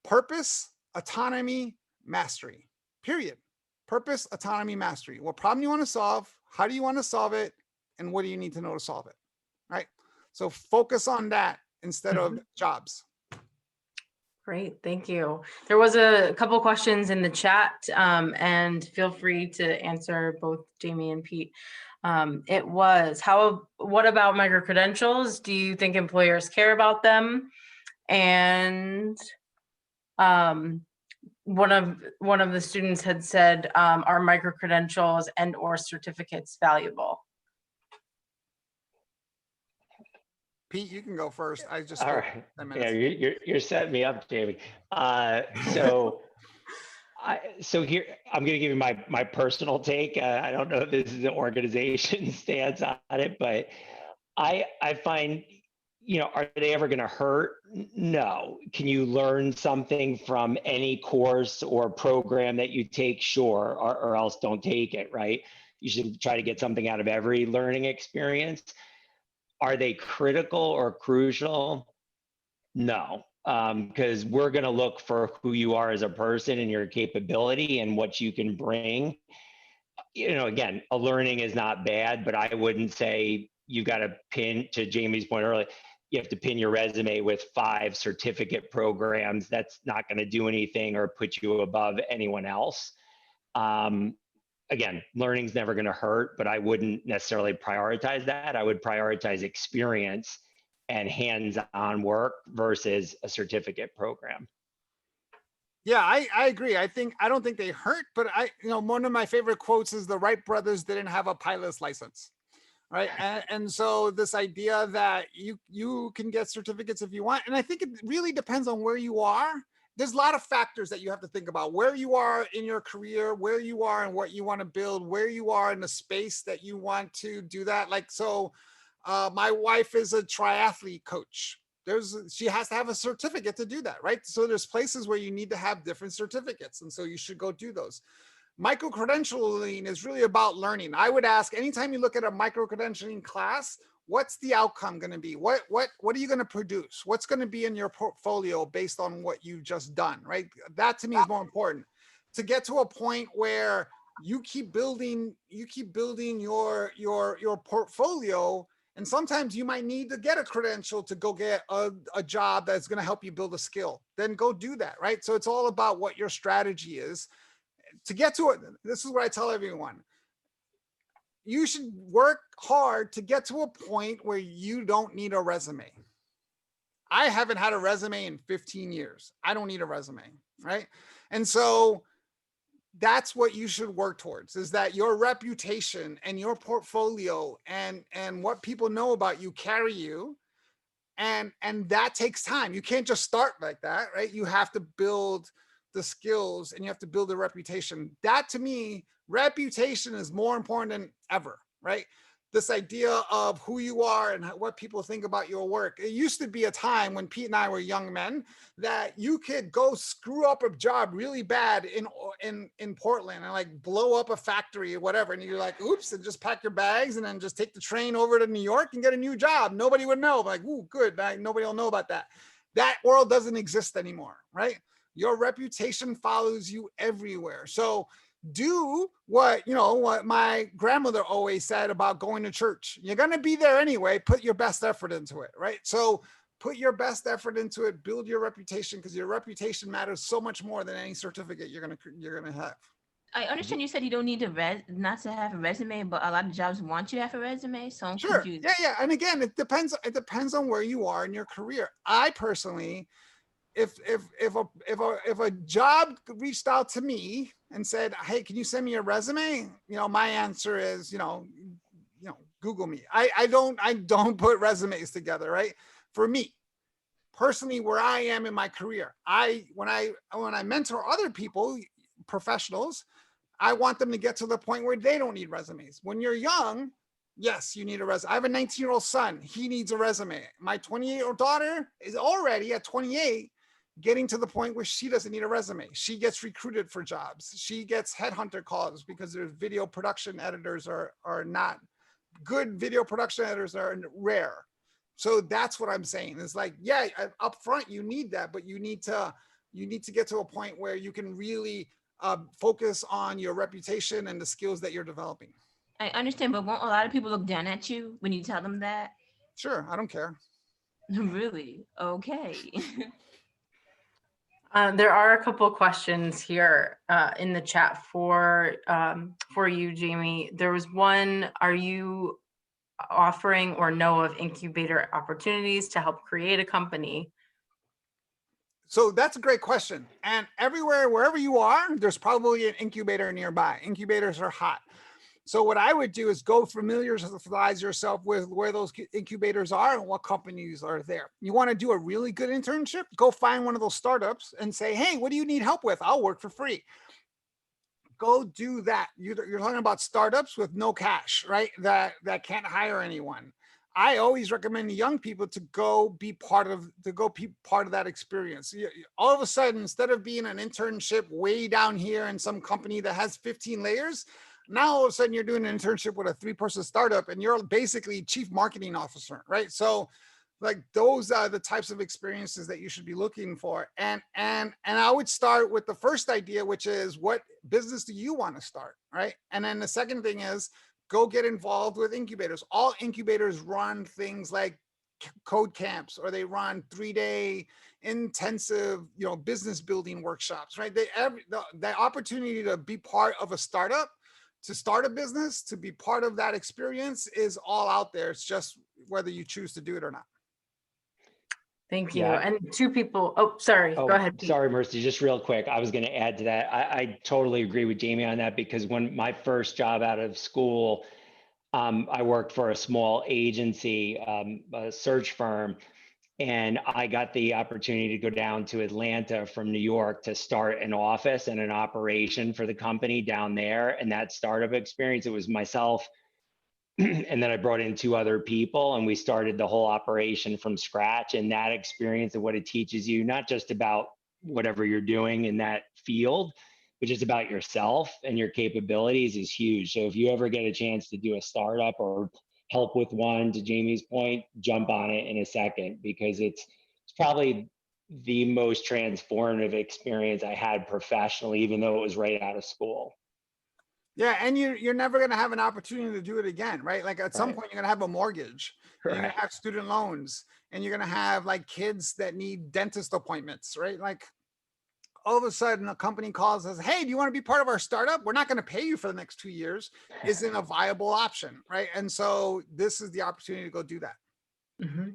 Purpose, autonomy, mastery, period. Purpose, autonomy, mastery. What problem you want to solve? How do you want to solve it? And what do you need to know to solve it, right? So focus on that instead of jobs. Great, thank you. There was a couple questions in the chat, and feel free to answer both Jamie and Pete. It was, what about micro-credentials? Do you think employers care about them? And one of the students had said, are micro-credentials and or certificates valuable? Pete, you can go first. I just all right. Yeah, you're setting me up, Jamie. So So here, I'm going to give you my personal take. I don't know if this is an organization stance on it, but I find, are they ever going to hurt? No. Can you learn something from any course or program that you take? Sure, or else don't take it, right? You should try to get something out of every learning experience. Are they critical or crucial? No, because we're going to look for who you are as a person and your capability and what you can bring. Again, a learning is not bad, but I wouldn't say you got to pin, to Jamie's point earlier, you have to pin your resume with 5 certificate programs. That's not going to do anything or put you above anyone else. Again, learning's never going to hurt, but I wouldn't necessarily prioritize that. I would prioritize experience and hands-on work versus a certificate program. Yeah, I agree. I don't think they hurt, but one of my favorite quotes is the Wright brothers didn't have a pilot's license, right? And so this idea that you can get certificates if you want, and I think it really depends on where you are. There's a lot of factors that you have to think about: where you are in your career, where you are and what you want to build, where you are in the space that you want to do that. Like, so my wife is a triathlete coach. She has to have a certificate to do that, right? So there's places where you need to have different certificates, and so you should go do those. Micro-credentialing is really about learning. I would ask, anytime you look at a micro-credentialing class, what's the outcome going to be? What are you going to produce? What's going to be in your portfolio based on what you've just done, right? That to me is more important. To get to a point where you keep building your portfolio. And sometimes you might need to get a credential to go get a job that's going to help you build a skill. Then go do that, right? So it's all about what your strategy is. To get to it, this is what I tell everyone. You should work hard to get to a point where you don't need a resume. I haven't had a resume in 15 years. I don't need a resume, right? And so that's what you should work towards, is that your reputation and your portfolio and what people know about you carry you. And that takes time. You can't just start like that, right? You have to build the skills and you have to build a reputation. That, to me, reputation is more important than ever, right? This idea of who you are and what people think about your work. It used to be a time when Pete and I were young men that you could go screw up a job really bad in Portland and like blow up a factory or whatever. And you're like, oops, and just pack your bags and then just take the train over to New York and get a new job. Nobody would know. Like, ooh, good. Nobody will know about that. That world doesn't exist anymore, right? Your reputation follows you everywhere. So do what my grandmother always said about going to church. You're going to be there anyway. Put your best effort into it, right? So put your best effort into it. Build your reputation, because your reputation matters so much more than any certificate you're gonna have. I understand you said you don't need to not to have a resume, but a lot of jobs want you to have a resume. So I'm sure. confused. Yeah. And again, it depends on where you are in your career. I personally, if a job reached out to me and said, hey, can you send me a resume? My answer is, Google me. I don't put resumes together, right? For me personally, where I am in my career, when I mentor other people, professionals, I want them to get to the point where they don't need resumes. When you're young, yes, you need a resume. I have a 19-year-old son. He needs a resume. My 28-year-old daughter is already at 28 getting to the point where she doesn't need a resume. She gets recruited for jobs. She gets headhunter calls because their video production editors are not good. Video production editors are rare. So that's what I'm saying. It's like, yeah, up front you need that, but you need to get to a point where you can really focus on your reputation and the skills that you're developing. I understand, but won't a lot of people look down at you when you tell them that? Sure, I don't care. Really? Okay. There are a couple of questions here in the chat for you, Jamie. There was one: are you offering or know of incubator opportunities to help create a company? So that's a great question. And everywhere, wherever you are, there's probably an incubator nearby. Incubators are hot. So what I would do is go familiarize yourself with where those incubators are and what companies are there. You want to do a really good internship? Go find one of those startups and say, hey, what do you need help with? I'll work for free. Go do that. You're talking about startups with no cash, right? That can't hire anyone. I always recommend young people to go be part of that experience. All of a sudden, instead of being an internship way down here in some company that has 15 layers, now all of a sudden you're doing an internship with a 3-person startup and you're basically chief marketing officer, right? So like those are the types of experiences that you should be looking for. And I would start with the first idea, which is, what business do you want to start, right? And then the second thing is, go get involved with incubators. All incubators run things like code camps, or they run 3-day intensive, business building workshops, right? The opportunity to be part of a startup, to start a business, to be part of that experience is all out there. It's just whether you choose to do it or not. Thank you. Yeah. And 2 people, oh, sorry, go ahead, Pete. Sorry, Mercy, just real quick. I was going to add to that. I totally agree with Jamie on that, because when my first job out of school, I worked for a small agency, a search firm, and I got the opportunity to go down to Atlanta from New York to start an office and an operation for the company down there. And that startup experience, it was myself, and then I brought in 2 other people, and we started the whole operation from scratch. And that experience of what it teaches you, not just about whatever you're doing in that field, but just about yourself and your capabilities, is huge. So if you ever get a chance to do a startup or help with one, to Jamie's point, jump on it in a second, because it's probably the most transformative experience I had professionally, even though it was right out of school. Yeah, and you're never going to have an opportunity to do it again, right? Like at some point, you're going to have a mortgage, and you're going to have student loans, and you're going to have like kids that need dentist appointments, right? Like all of a sudden, a company calls us, hey, do you want to be part of our startup? We're not going to pay you for the next 2 years. Isn't a viable option, right? And so this is the opportunity to go do that. Mm-hmm.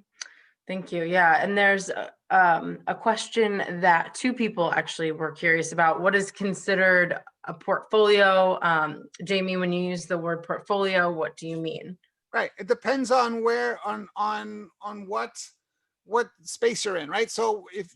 Thank you. Yeah, and there's a question that 2 people actually were curious about. What is considered a portfolio? Jamie, when you use the word portfolio, what do you mean? Right. It depends on where, on what space you're in, right? So if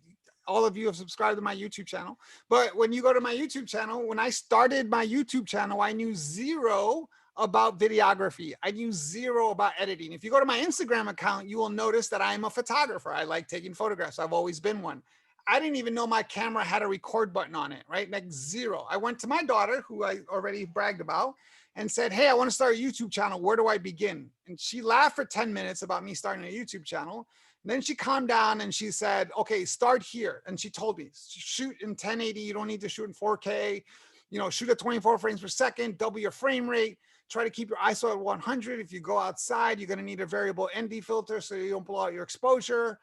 all of you have subscribed to my YouTube channel, but when you go to my YouTube channel, when I started my YouTube channel, I knew 0 about videography. I knew 0 about editing. If you go to my Instagram account, you will notice that I'm a photographer. I like taking photographs. I've always been one. I didn't even know my camera had a record button on it, right? Like 0. I went to my daughter, who I already bragged about, and said, hey, I want to start a YouTube channel. Where do I begin? And she laughed for 10 minutes about me starting a YouTube channel. And then she calmed down and she said, okay, start here. And she told me, shoot in 1080. You don't need to shoot in 4K. Shoot at 24 frames per second, double your frame rate. Try to keep your ISO at 100. If you go outside, you're going to need a variable ND filter so you don't blow out your exposure.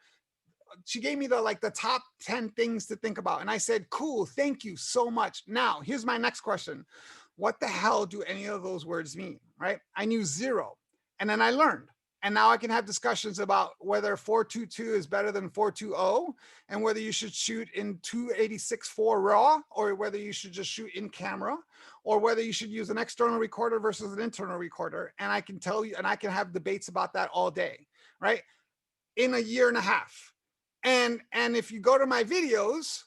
She gave me the top 10 things to think about. And I said, cool, thank you so much. Now, here's my next question. What the hell do any of those words mean, right? I knew 0. And then I learned. And now I can have discussions about whether 422 is better than 420, and whether you should shoot in 286.4 RAW, or whether you should just shoot in camera, or whether you should use an external recorder versus an internal recorder. And I can tell you, and I can have debates about that all day, right? In a year and a half. And if you go to my videos,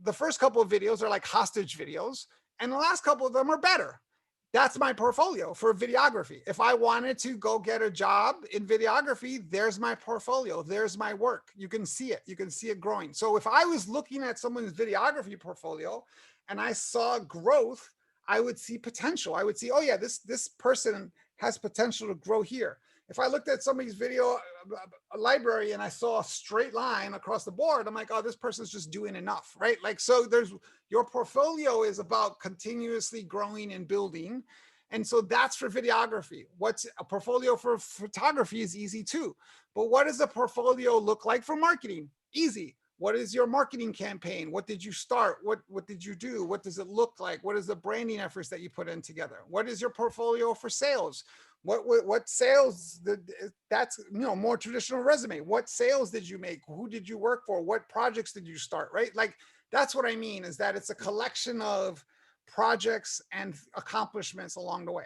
the first couple of videos are like hostage videos, and the last couple of them are better. That's my portfolio for videography. If I wanted to go get a job in videography, there's my portfolio. There's my work. You can see it. You can see it growing. So if I was looking at someone's videography portfolio and I saw growth, I would see potential. I would see, oh yeah, this person has potential to grow here. If I looked at somebody's video library and I saw a straight line across the board, I'm like, oh, this person's just doing enough, right? Like, so your portfolio is about continuously growing and building. And so that's for videography. What's a portfolio for photography is easy too. But what does a portfolio look like for marketing? Easy. What is your marketing campaign? What did you start? What did you do? What does it look like? What is the branding efforts that you put in together? What is your portfolio for sales? What sales? That's more traditional resume. What sales did you make? Who did you work for? What projects did you start? Right? Like that's what I mean, is that it's a collection of projects and accomplishments along the way.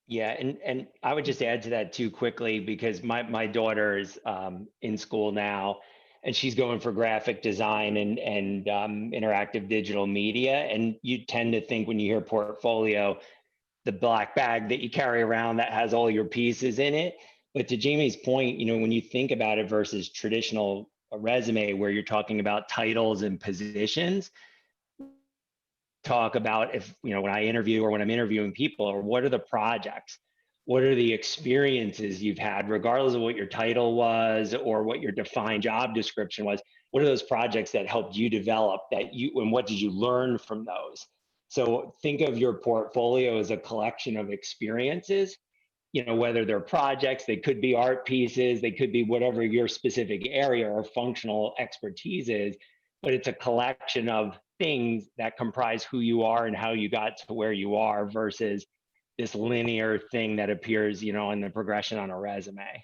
Yeah, and I would just add to that too quickly, because my daughter is in school now, and she's going for graphic design and interactive digital media. And you tend to think, when you hear portfolio, the black bag that you carry around that has all your pieces in it. But to Jamie's point, when you think about it versus traditional resume, where you're talking about titles and positions, talk about, if when I interview or when I'm interviewing people, or what are the projects, what are the experiences you've had, regardless of what your title was or what your defined job description was. What are those projects that helped you develop and what did you learn from those? So think of your portfolio as a collection of experiences, whether they're projects, they could be art pieces, they could be whatever your specific area or functional expertise is, but it's a collection of things that comprise who you are and how you got to where you are, versus this linear thing that appears, in the progression on a resume.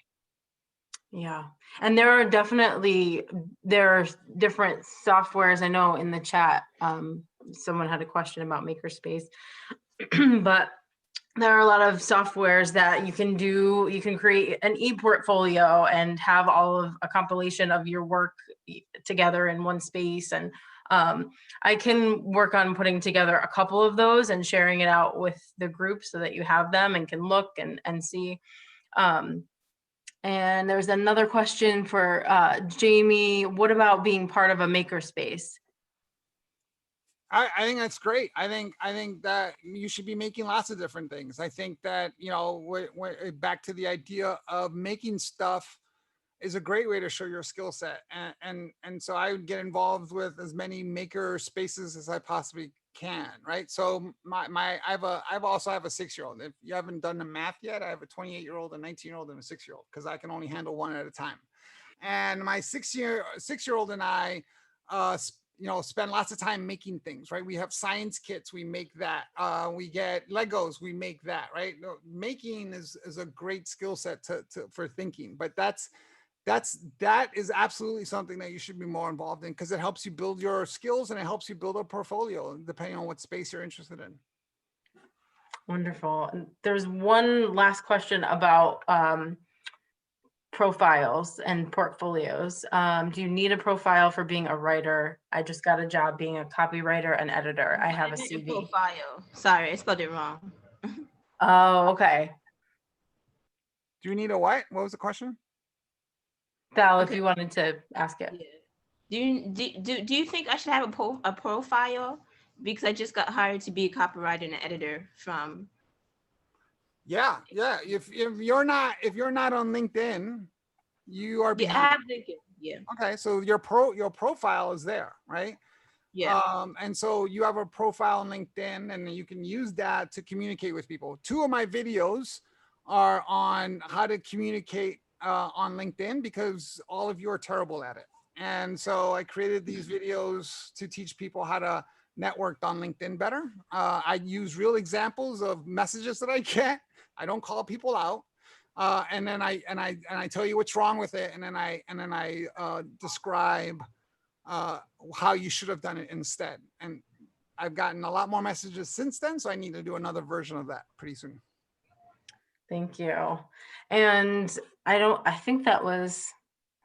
Yeah. And there are different softwares. I know in the chat, someone had a question about Makerspace, but there are a lot of softwares that you can do. You can create an e-portfolio and have all of a compilation of your work together in one space. And I can work on putting together a couple of those and sharing it out with the group so that you have them and can look and see. And there's another question for Jamie. What about being part of a makerspace? I think that's great. I think that you should be making lots of different things. I think that, back to the idea of making stuff is a great way to show your skill set. And so I would get involved with as many maker spaces as I possibly can. Right. So I also have a 6-year-old. If you haven't done the math yet, I have a 28-year-old, a 19-year-old, and a 6-year-old, because I can only handle one at a time. And my 6-year-old and I, spend lots of time making things, right? We have science kits, we make that. We get Legos, we make that, right? Making is a great skill set for thinking, but that is absolutely something that you should be more involved in, because it helps you build your skills and it helps you build a portfolio depending on what space you're interested in. Wonderful. And there's one last question about profiles and portfolios. Do you need a profile for being a writer? I just got a job being a copywriter and editor. I have a CV. Profile. Sorry, I spelled it wrong. Oh, okay. Do you need a what? What was the question? Val, if you wanted to ask it. Yeah. Do you think I should have a profile? Because I just got hired to be a copywriter and an editor from. Yeah. If you're not on LinkedIn, you are behind. Yeah, I have LinkedIn. Yeah. Okay, so your profile is there, right? Yeah. And so you have a profile on LinkedIn, and you can use that to communicate with people. 2 of my videos are on how to communicate on LinkedIn, because all of you are terrible at it. And so I created these videos to teach people how to network on LinkedIn better. I use real examples of messages that I get. I don't call people out. And then I tell you what's wrong with it, and then I describe how you should have done it instead. And I've gotten a lot more messages since then, so I need to do another version of that pretty soon. Thank you. And I think that was,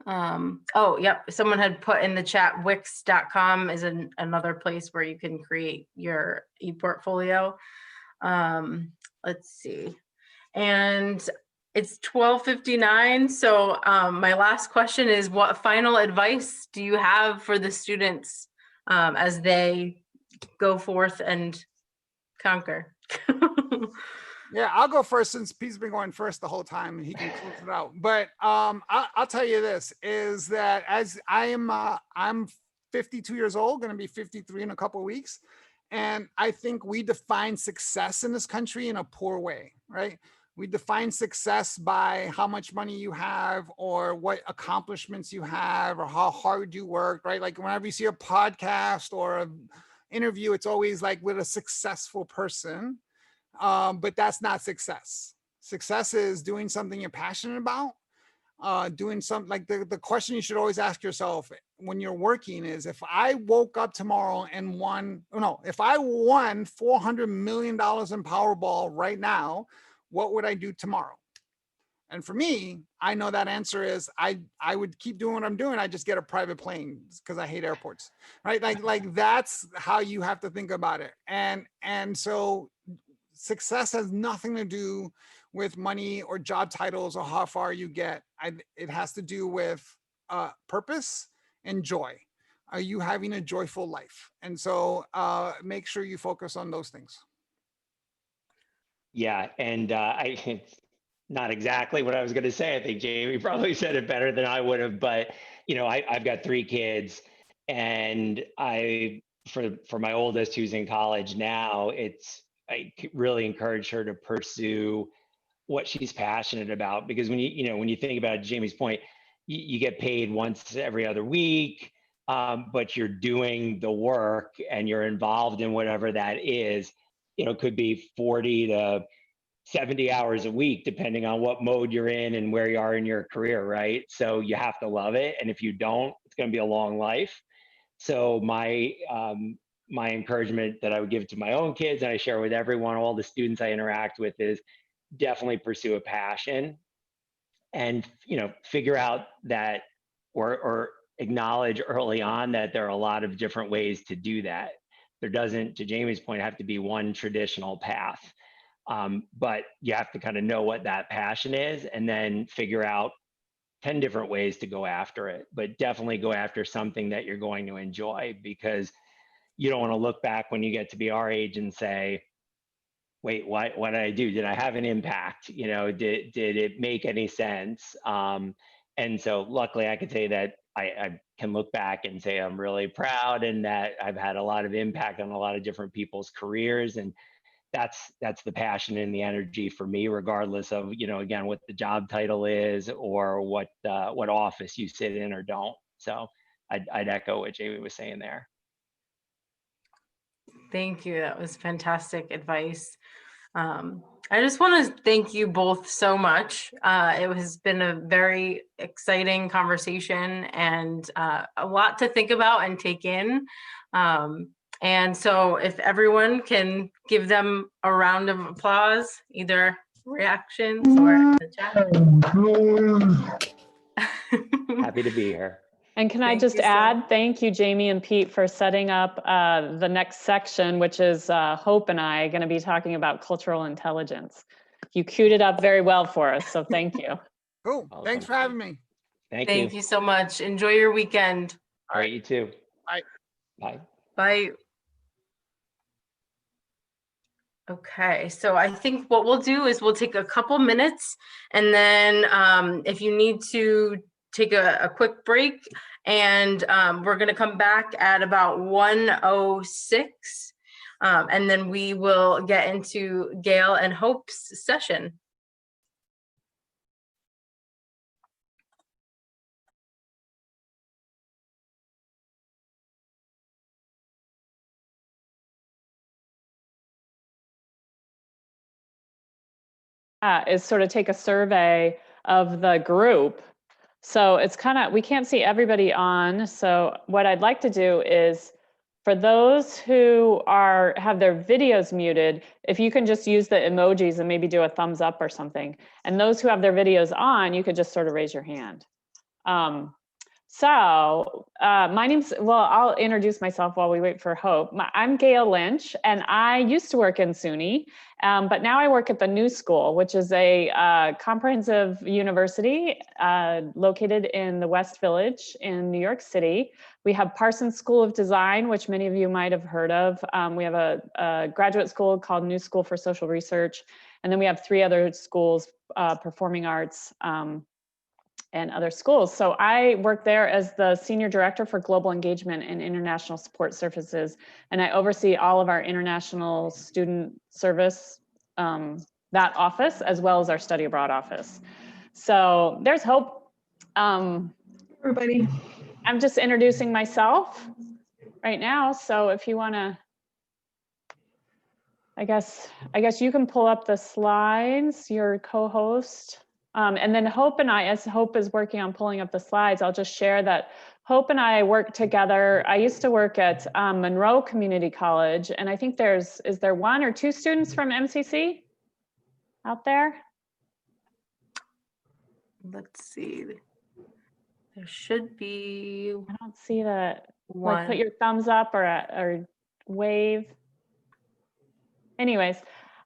oh, yep. Someone had put in the chat, wix.com is another place where you can create your e-portfolio. Let's see. And it's 12:59. So my last question is, what final advice do you have for the students as they go forth and conquer? Yeah, I'll go first, since Pete's been going first the whole time and he can close it out. But I'll tell you this, is that as I'm 52 years old, going to be 53 in a couple of weeks. And I think we define success in this country in a poor way, right? We define success by how much money you have, or what accomplishments you have, or how hard you work, right? Like whenever you see a podcast or an interview, it's always like with a successful person. But that's not success. Success is doing something you're passionate about, doing something like the question you should always ask yourself when you're working is, if I woke up tomorrow and if I won $400 million in Powerball right now, what would I do tomorrow? And for me, I know that answer is I would keep doing what I'm doing. I just get a private plane because I hate airports, right? Like that's how you have to think about it. And so success has nothing to do with money or job titles or how far you get. It has to do with purpose and joy. Are you having a joyful life? And so make sure you focus on those things. Yeah, and it's not exactly what I was going to say. I think Jamie probably said it better than I would have. But I've got 3 kids, and for my oldest who's in college now, I really encourage her to pursue what she's passionate about, because when you think about Jamie's point, you get paid once every other week, but you're doing the work and you're involved in whatever that is. Could be 40 to 70 hours a week, depending on what mode you're in and where you are in your career, right? So you have to love it. And if you don't, it's going to be a long life. So my encouragement that I would give to my own kids, and I share with everyone, all the students I interact with, is definitely pursue a passion and, figure out that or acknowledge early on that there are a lot of different ways to do that. There doesn't, to Jamie's point, have to be one traditional path. But you have to kind of know what that passion is and then figure out 10 different ways to go after it. But definitely go after something that you're going to enjoy, because you don't want to look back when you get to be our age and say, wait, what did I do? Did I have an impact? Did it make any sense? And so luckily I could say that I can look back and say I'm really proud and that I've had a lot of impact on a lot of different people's careers. And that's the passion and the energy for me, regardless of, again, what the job title is or what office you sit in or don't. So I'd echo what Jamie was saying there. Thank you. That was fantastic advice. I just want to thank you both so much. It has been a very exciting conversation and a lot to think about and take in. And so if everyone can give them a round of applause, either reactions or in the chat. Happy to be here. And can I Thank just you so add, thank you, Jamie and Pete, for setting up the next section, which is Hope and I going to be talking about cultural intelligence. You queued it up very well for us, so thank you. Cool. Awesome. Thanks for having me. Thank you so much. Enjoy your weekend. All right, you too. Bye. Bye. Bye. Okay, so I think what we'll do is we'll take a couple minutes, and then if you need to take a quick break, and we're going to come back at about 1:06, and then we will get into Gail and Hope's session. Is sort of take a survey of the group. So it's kind of, we can't see everybody on. So what I'd like to do is, for those who have their videos muted, if you can just use the emojis and maybe do a thumbs up or something. And those who have their videos on, you could just sort of raise your hand. My name's, I'll introduce myself while we wait for Hope. I'm Gail Lynch, and I used to work in SUNY, but now I work at the New School, which is a comprehensive university located in the West Village in New York City. We have Parsons School of Design, which many of you might have heard of. We have a graduate school called New School for Social Research, and then we have 3 other schools, performing arts, and other schools. So I work there as the Senior Director for Global Engagement and International Support Services, and I oversee all of our international student service, that office, as well as our study abroad office. So there's Hope. Everybody. I'm just introducing myself right now. So if you want to, I guess you can pull up the slides, your co-host. And then Hope and I, as Hope is working on pulling up the slides, I'll just share that Hope and I work together. I used to work at Monroe Community College, and I think is there 1 or 2 students from MCC? out there? Let's see. There should be I don't see that. one. Like put your thumbs up or wave. Anyways,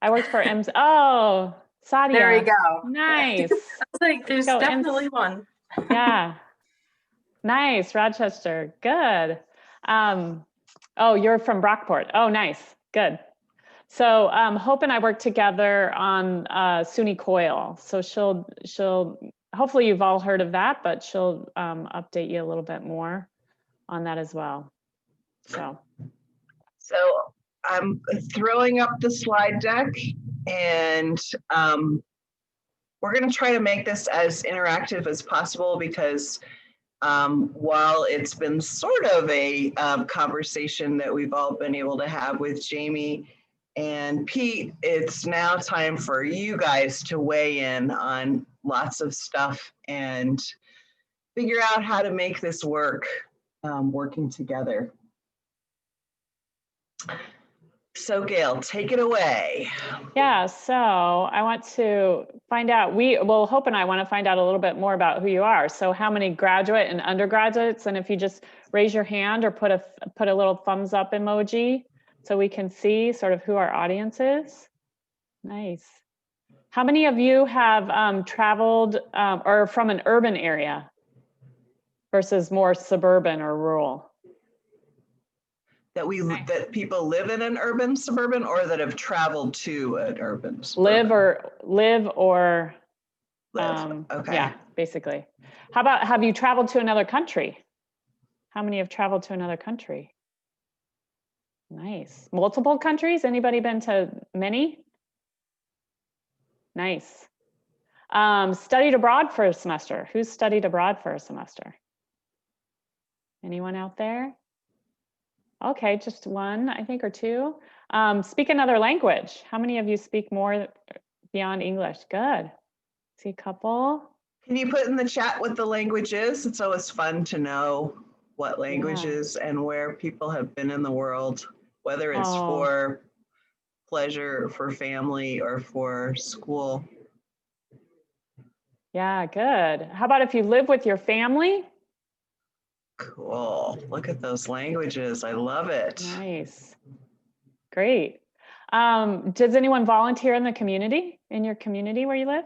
I worked for M's. Oh, Sadia. There we go. Nice. It's like there's Go, definitely one. Yeah. Nice, Rochester. Good. Oh, you're from Brockport. Oh, nice. Good. So Hope and I work together on SUNY Coil. So she'll hopefully you've all heard of that, but she'll update you a little bit more on that as well. So I'm throwing up the slide deck, and we're going to try to make this as interactive as possible because while it's been sort of a conversation that we've all been able to have with Jamie and Pete, it's now time for you guys to weigh in on lots of stuff and figure out how to make this work, working together. So Gail, take it away. yeah, so I want to find out, Hope and I want to find out a little bit more about who you are. So how many graduate and undergraduates, and if you just raise your hand or put a little thumbs up emoji so we can see sort of who our audience is. Nice. How many of you have traveled or from an urban area versus more suburban or rural? That people live in an urban suburban, or that have traveled to an urban suburban? Live or okay. Yeah, basically. How about, have you traveled to another country? How many have traveled to another country? Nice. Multiple countries? Anybody been to many? Nice. Studied abroad for a semester. Who's studied abroad for a semester? Anyone out there? Okay, just one, I think, or two. Speak another language. How many of you speak more beyond English? Good. See a couple. Can you put in the chat what the language is? It's always fun to know what languages and where people have been in the world, whether it's for pleasure, for family, or for school. Yeah, good. How about if you live with your family? Cool. Look at those languages. I love it. Nice. Great. Does anyone volunteer in the community, in your community where you live?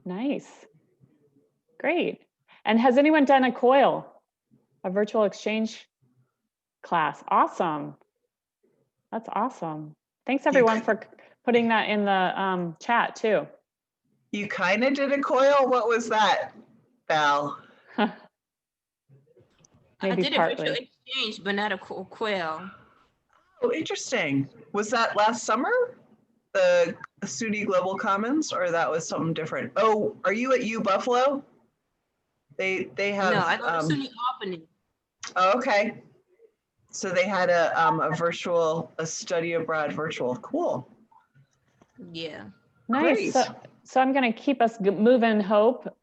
Nice. Great. And has anyone done a COIL, a virtual exchange class? Awesome. That's awesome. Thanks everyone for putting that in the chat too. You kind of did a COIL. What was that, Val? I did a virtual exchange, but not a COIL. Oh, interesting. Was that last summer? The SUNY Global Commons, or that was something different? Oh, are you at U Buffalo? They have. No, I go to SUNY Albany. Oh, okay. So they had a study abroad virtual. Cool. Yeah. Nice. So I'm going to keep us moving, Hope.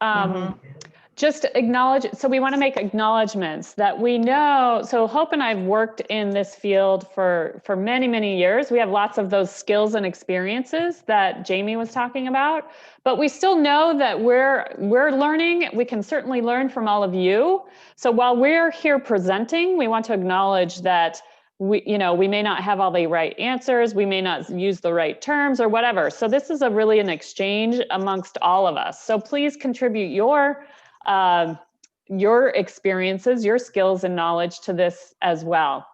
Just acknowledge, so we want to make acknowledgements that we know, so Hope and I have worked in this field for many, many years. We have lots of those skills and experiences that Jamie was talking about, but we still know that we're learning. We can certainly learn from all of you. So while we're here presenting, we want to acknowledge that we may not have all the right answers, we may not use the right terms or whatever. So this is really an exchange amongst all of us. So please contribute your experiences, your skills and knowledge to this as well.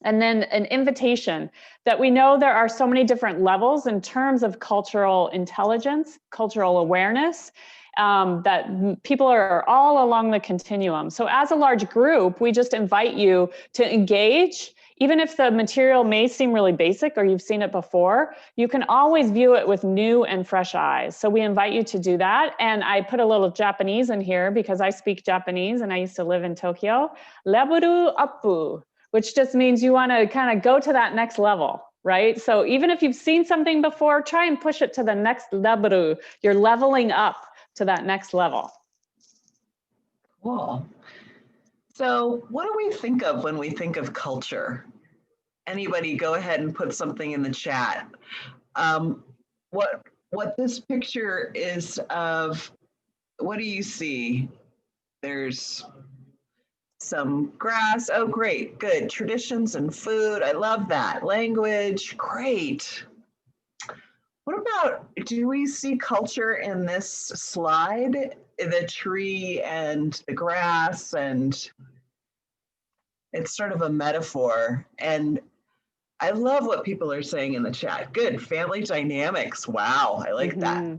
And then an invitation that we know there are so many different levels in terms of cultural intelligence, cultural awareness, that people are all along the continuum. So as a large group, we just invite you to engage. Even if the material may seem really basic or you've seen it before, you can always view it with new and fresh eyes. So we invite you to do that. And I put a little Japanese in here because I speak Japanese and I used to live in Tokyo. Level up, which just means you want to kind of go to that next level, right? So even if you've seen something before, try and push it to the next level. You're leveling up to that next level. Cool. So what do we think of when we think of culture? Anybody go ahead and put something in the chat. What what this picture is of, what do you see? There's some grass. Oh, great. Good. Traditions and food. I love that. Language. Great. What about, do we see culture in this slide? The tree and the grass, and it's sort of a metaphor. And I love what people are saying in the chat. Good. Family dynamics. Wow. I like that.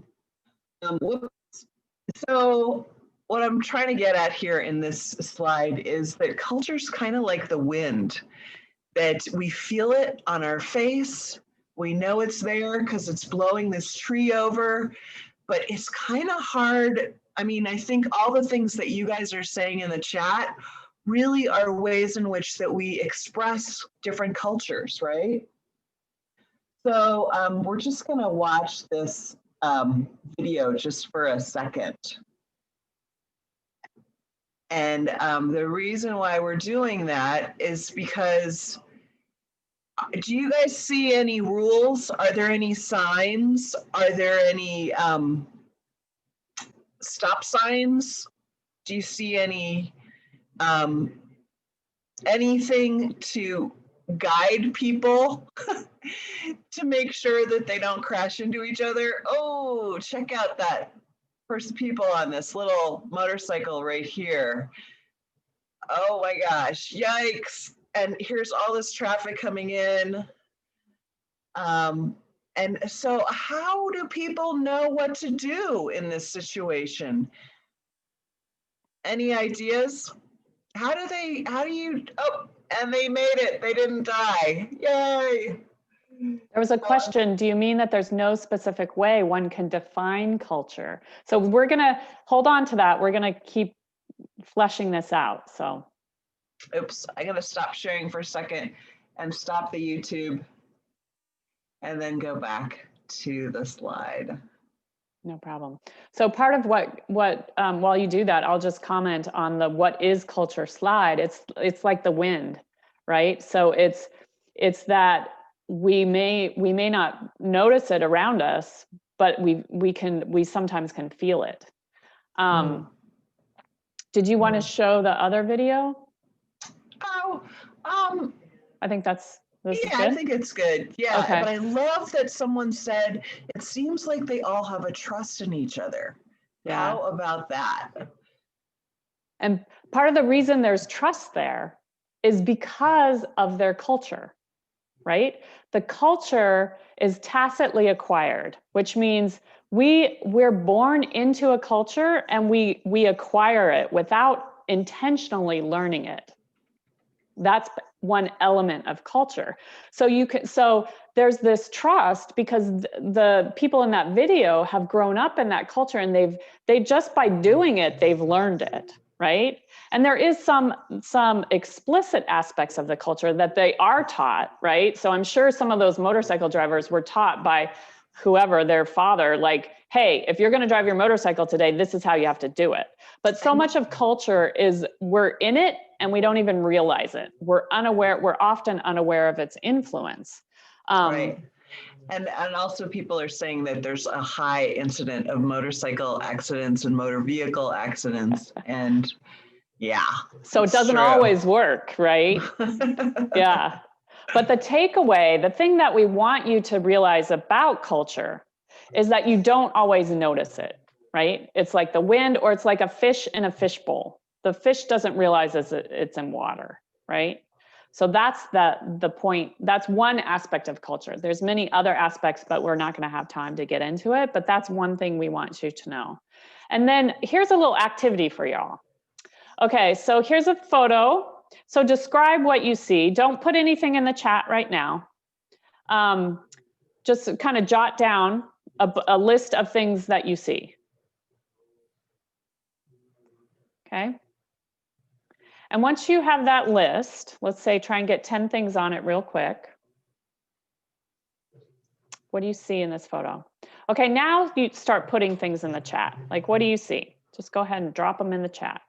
So what I'm trying to get at here in this slide is that culture's kind of like the wind, that we feel it on our face. We know it's there because it's blowing this tree over, but it's kind of hard. I mean, I think all the things that you guys are saying in the chat really are ways in which that we express different cultures, right? So we're just gonna watch this video just for a second. And the reason why we're doing that is because, do you guys see any rules? Are there any signs? Are there any stop signs? Do you see any anything to guide people to make sure that they don't crash into each other? Oh, check out that first people on this little motorcycle right here. Oh my gosh, yikes. And here's all this traffic coming in. And so how do people know what to do in this situation? Any ideas? How do you, oh, and they made it, they didn't die, yay. There was a question, do you mean that there's no specific way one can define culture? So we're gonna hold on to that. We're gonna keep fleshing this out, so. Oops, I gotta stop sharing for a second and stop the YouTube and then go back to the slide. No problem. So part of what while you do that, I'll just comment on the what is culture slide. It's like the wind, right? So it's that we may not notice it around us, but we sometimes can feel it. Did you want to show the other video? Oh, I think that's yeah, I think it's good. Yeah, Okay. but I love that someone said it seems like they all have a trust in each other. Yeah. How about that? And part of the reason there's trust there is because of their culture, right? The culture is tacitly acquired, which means we're born into a culture and we acquire it without intentionally learning it. That's one element of culture. So there's this trust because the people in that video have grown up in that culture and they just by doing it, they've learned it, right? And there is some explicit aspects of the culture that they are taught, right? So I'm sure some of those motorcycle drivers were taught by whoever, their father, like, hey, if you're going to drive your motorcycle today, this is how you have to do it. But so much of culture is we're in it and we don't even realize it. We're often unaware of its influence. Right. And also people are saying that there's a high incident of motorcycle accidents and motor vehicle accidents. And yeah. So it doesn't always work, right? Yeah. But the takeaway, the thing that we want you to realize about culture is that you don't always notice it, right? It's like the wind, or it's like a fish in a fishbowl. The fish doesn't realize it's in water, right? So that's the point. That's one aspect of culture. There's many other aspects, but we're not going to have time to get into it. But that's one thing we want you to know. And then here's a little activity for y'all. Okay, so here's a photo. So describe what you see. Don't put anything in the chat right now. Just kind of jot down a list of things that you see. Okay. And once you have that list, let's say try and get 10 things on it real quick. What do you see in this photo? Okay, now you start putting things in the chat. Like, what do you see? Just go ahead and drop them in the chat.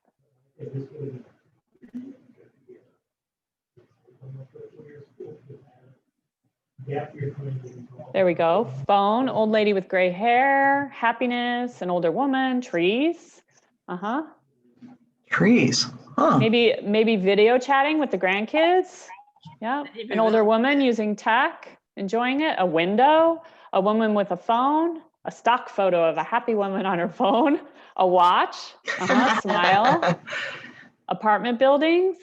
There we go. Phone, old lady with gray hair, happiness, an older woman, trees. Uh-huh. Trees. Huh. Maybe video chatting with the grandkids. Yeah. An older woman using tech, enjoying it. A window, a woman with a phone, a stock photo of a happy woman on her phone, a watch, smile, apartment buildings,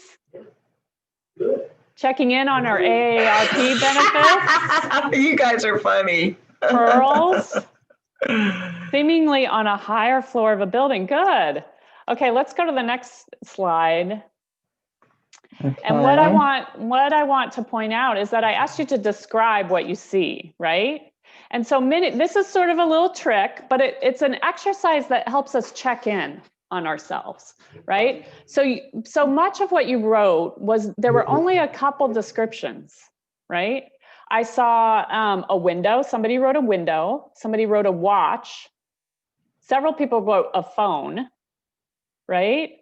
checking in on our AARP benefits. You guys are funny. Pearls, seemingly on a higher floor of a building. Good. Okay, let's go to the next slide. Okay. And what I want to point out is that I asked you to describe what you see, right? And so this is sort of a little trick, but it's an exercise that helps us check in on ourselves, right? So much of what you wrote there were only a couple descriptions, right? I saw a window, somebody wrote a window, somebody wrote a watch, several people wrote a phone, right?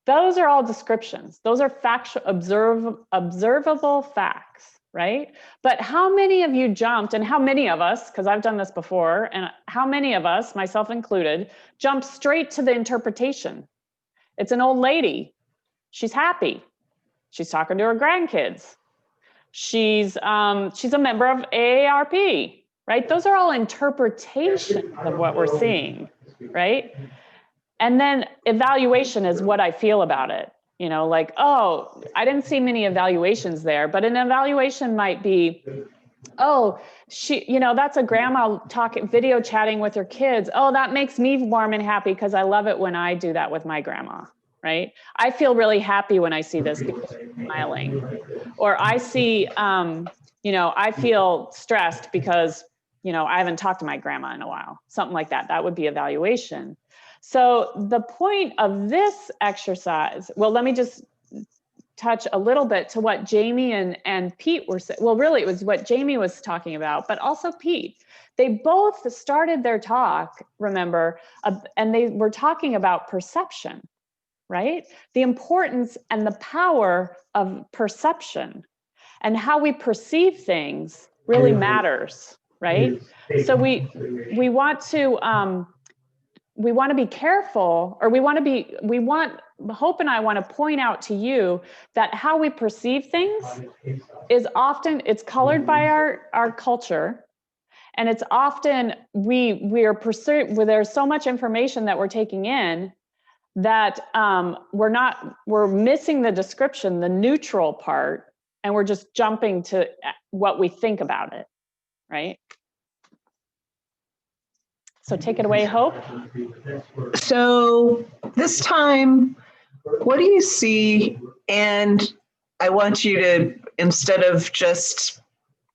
Those are all descriptions. Those are observable facts, right? But how many of you jumped, and how many of us, because I've done this before, and how many of us, myself included, jumped straight to the interpretation? It's an old lady. She's happy. She's talking to her grandkids. She's a member of AARP, right? Those are all interpretations of what we're seeing, right? And then evaluation is what I feel about it. You know, like, oh, I didn't see many evaluations there, but an evaluation might be, oh, that's a grandma video chatting with her kids. Oh, that makes me warm and happy because I love it when I do that with my grandma, right? I feel really happy when I see this because she's smiling. Or I see, I feel stressed because, I haven't talked to my grandma in a while, something like that. That would be evaluation. So the point of this exercise, well, let me just touch a little bit to what Jamie and Pete were saying. Well, really, it was what Jamie was talking about, but also Pete. They both started their talk, remember, and they were talking about perception, right? The importance and the power of perception and how we perceive things really matters, right? So we want to be careful, or Hope and I want to point out to you that how we perceive things is often, it's colored by our culture. And it's often, there's so much information that we're taking in that we're missing the description, the neutral part, and we're just jumping to what we think about it, right? So take it away, Hope. So this time, what do you see? And I want you to, instead of just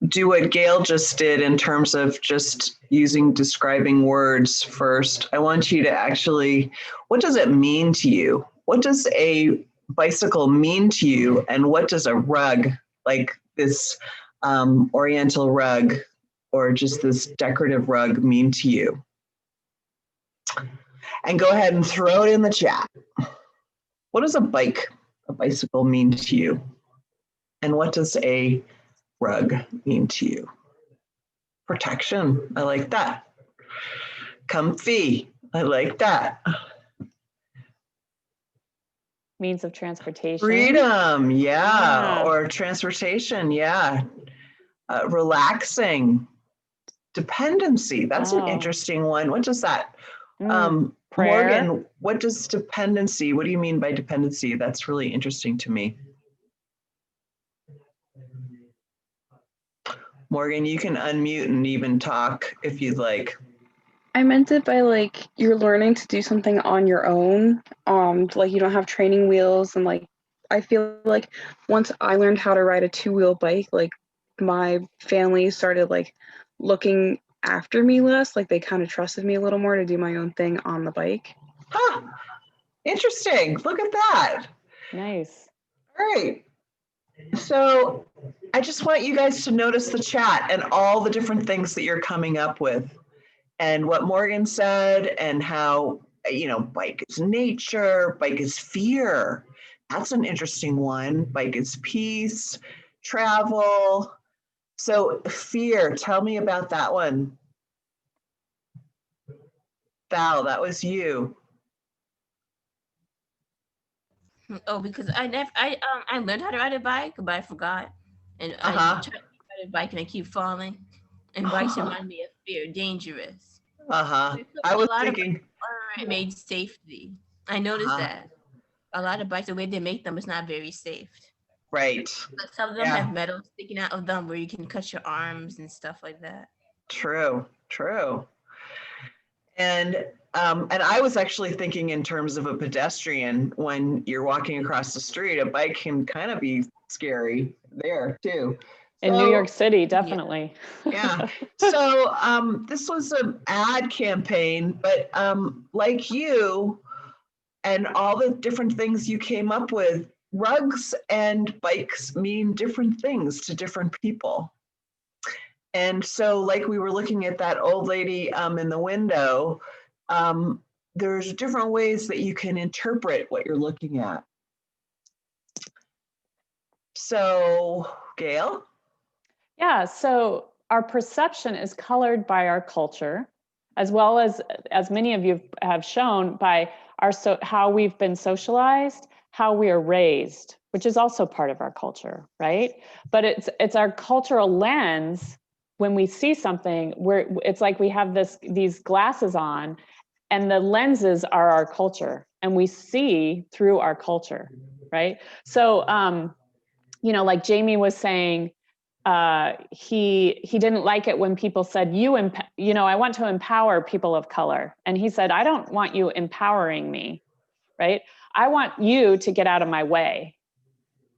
do what Gail just did in terms of just using describing words first, I want you to actually, what does it mean to you? What does a bicycle mean to you? And what does a rug, like this oriental rug or just this decorative rug, mean to you? And go ahead and throw it in the chat. What does a bicycle mean to you? And what does a rug mean to you? Protection, I like that. Comfy, I like that. Means of transportation. Freedom, yeah. Or transportation, yeah. Relaxing. Dependency, that's an interesting one. What does that? Morgan, what does dependency, what do you mean by dependency? That's really interesting to me. Morgan, you can unmute and even talk if you'd like. I meant it by like you're learning to do something on your own. Like you don't have training wheels, and like I feel like once I learned how to ride a two-wheel bike, like my family started like looking after me less, like they kind of trusted me a little more to do my own thing on the bike. Huh. Interesting. Look at that. Nice. All right. So I just want you guys to notice the chat and all the different things that you're coming up with and what Morgan said and how, bike is nature, bike is fear. That's an interesting one. Bike is peace, travel, So fear, tell me about that one. Val, that was you. Oh, because I learned how to ride a bike, but I forgot, and I tried to ride a bike and I keep falling. And bikes remind me of fear, dangerous. I was thinking aren't made safely. I noticed that a lot of bikes, the way they make them, is not very safe. Right. But some of them have metal sticking out of them where you can cut your arms and stuff like that. True. And I was actually thinking in terms of a pedestrian. When you're walking across the street, a bike can kind of be scary there too. In New York City, definitely. Yeah. So this was an ad campaign, but like you and all the different things you came up with, rugs and bikes mean different things to different people. And so like we were looking at that old lady in the window, there's different ways that you can interpret what you're looking at. So Gail? Yeah, so our perception is colored by our culture, as well as many of you have shown, by how we've been socialized, how we are raised, which is also part of our culture, right? But it's our cultural lens. When we see something, it's like we have these glasses on, and the lenses are our culture, and we see through our culture, right? So, like Jamie was saying, he didn't like it when people said, I want to empower people of color. And he said, I don't want you empowering me, right? I want you to get out of my way,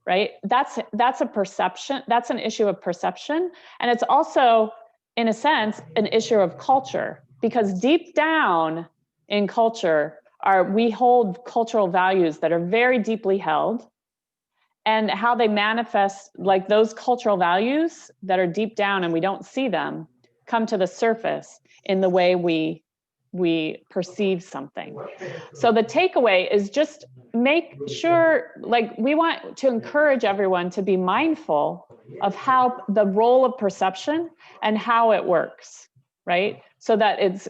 right? That's a perception. That's an issue of perception. And it's also, in a sense, an issue of culture, because deep down in culture, we hold cultural values that are very deeply held, and how they manifest, like those cultural values that are deep down and we don't see them, come to the surface in the way we perceive something. So the takeaway is just make sure, like, we want to encourage everyone to be mindful of how the role of perception and how it works, right? So that it's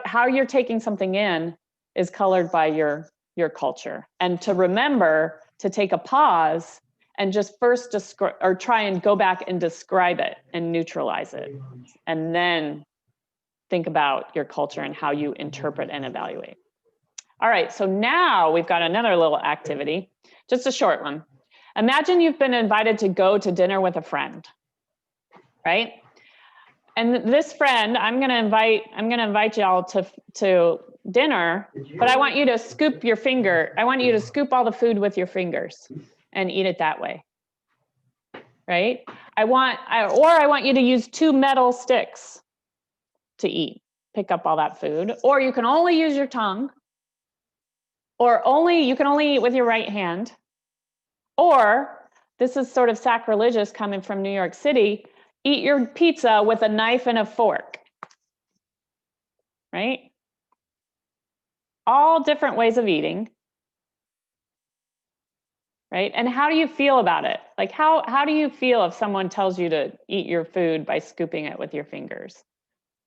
how you're taking something in is colored by your culture. And to remember to take a pause and just first describe, or try and go back and describe it and neutralize it, and then think about your culture and how you interpret and evaluate. All right, so now we've got another little activity, just a short one. Imagine you've been invited to go to dinner with a friend, right? And this friend, I'm gonna invite y'all to dinner, but I want you to scoop your finger. I want you to scoop all the food with your fingers and eat it that way, right? I want you to use 2 metal sticks to eat, pick up all that food, or you can only use your tongue, or you can only eat with your right hand, or this is sort of sacrilegious coming from New York City, eat your pizza with a knife and a fork, right? All different ways of eating, right? And how do you feel about it? Like, how do you feel if someone tells you to eat your food by scooping it with your fingers?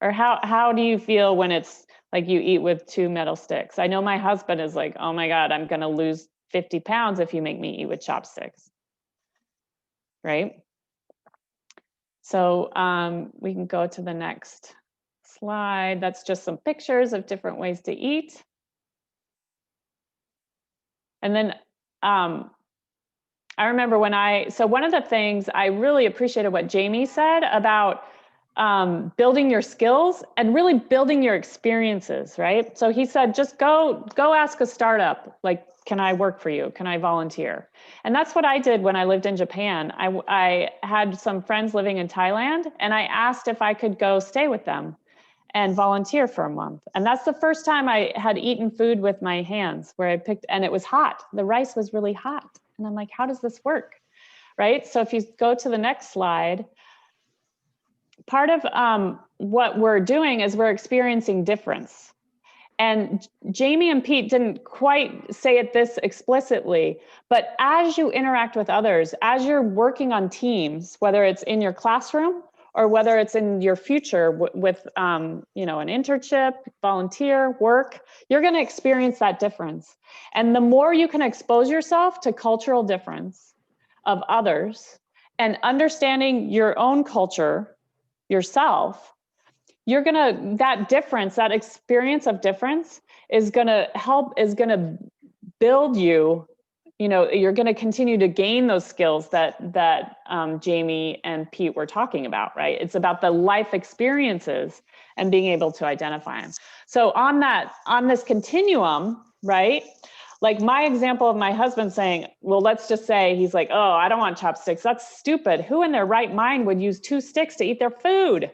Or how do you feel when it's like you eat with 2 metal sticks? I know my husband is like, oh my God, I'm gonna lose 50 pounds if you make me eat with chopsticks, right? So we can go to the next slide. That's just some pictures of different ways to eat. And then I remember so one of the things I really appreciated what Jamie said about building your skills and really building your experiences, right? So he said, just go ask a startup, like, can I work for you? Can I volunteer? And that's what I did when I lived in Japan. I had some friends living in Thailand, and I asked if I could go stay with them and volunteer for a month. And that's the first time I had eaten food with my hands, where I picked, and it was hot. The rice was really hot. And I'm like, how does this work? Right? So if you go to the next slide, part of what we're doing is we're experiencing difference. And Jamie and Pete didn't quite say it this explicitly, but as you interact with others, as you're working on teams, whether it's in your classroom or whether it's in your future with an internship, volunteer, work, you're going to experience that difference. And the more you can expose yourself to cultural difference of others and understanding your own culture yourself, that difference, that experience of difference is going to build you. You're going to continue to gain those skills that Jamie and Pete were talking about, right? It's about the life experiences and being able to identify them. So on this continuum, right? Like my example of my husband saying, well, let's just say he's like, oh, I don't want chopsticks. That's stupid. Who in their right mind would use 2 sticks to eat their food?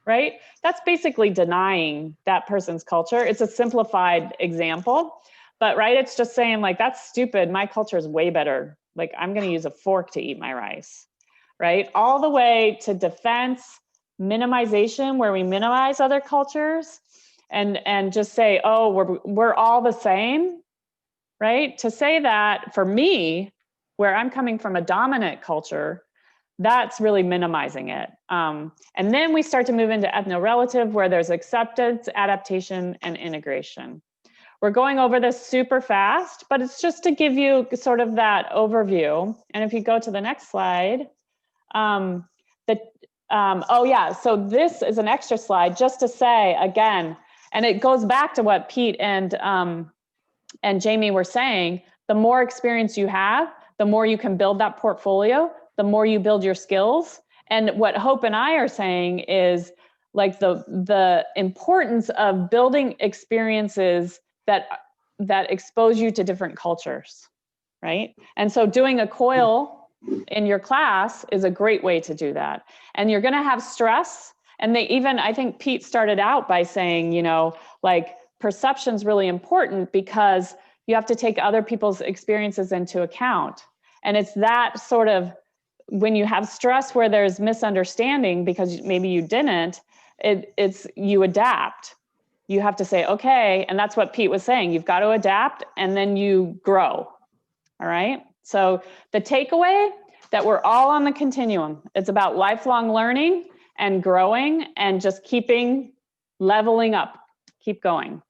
Right? That's basically denying that person's culture. It's a simplified example, but right, it's just saying like, that's stupid. My culture is way better. Like I'm going to use a fork to eat my rice, right? All the way to defense, minimization, where we minimize other cultures and just say, oh, we're all the same, right? To say that for me, where I'm coming from a dominant culture, that's really minimizing it. And then we start to move into ethno-relative, where there's acceptance, adaptation, and integration. We're going over this super fast, but it's just to give you sort of that overview. And if you go to the next slide, so this is an extra slide just to say again, and it goes back to what Pete and Jamie were saying, the more experience you have, the more you can build that portfolio, the more you build your skills. And what Hope and I are saying is like the importance of building experiences that expose you to different cultures, right? And so doing a COIL in your class is a great way to do that. And you're gonna have stress. And I think Pete started out by saying, like perception's really important because you have to take other people's experiences into account. And it's that sort of, when you have stress where there's misunderstanding because maybe you didn't, you adapt. You have to say, okay, and that's what Pete was saying. You've got to adapt and then you grow, all right? So the takeaway that we're all on the continuum. It's about lifelong learning and growing and just leveling up, keep going.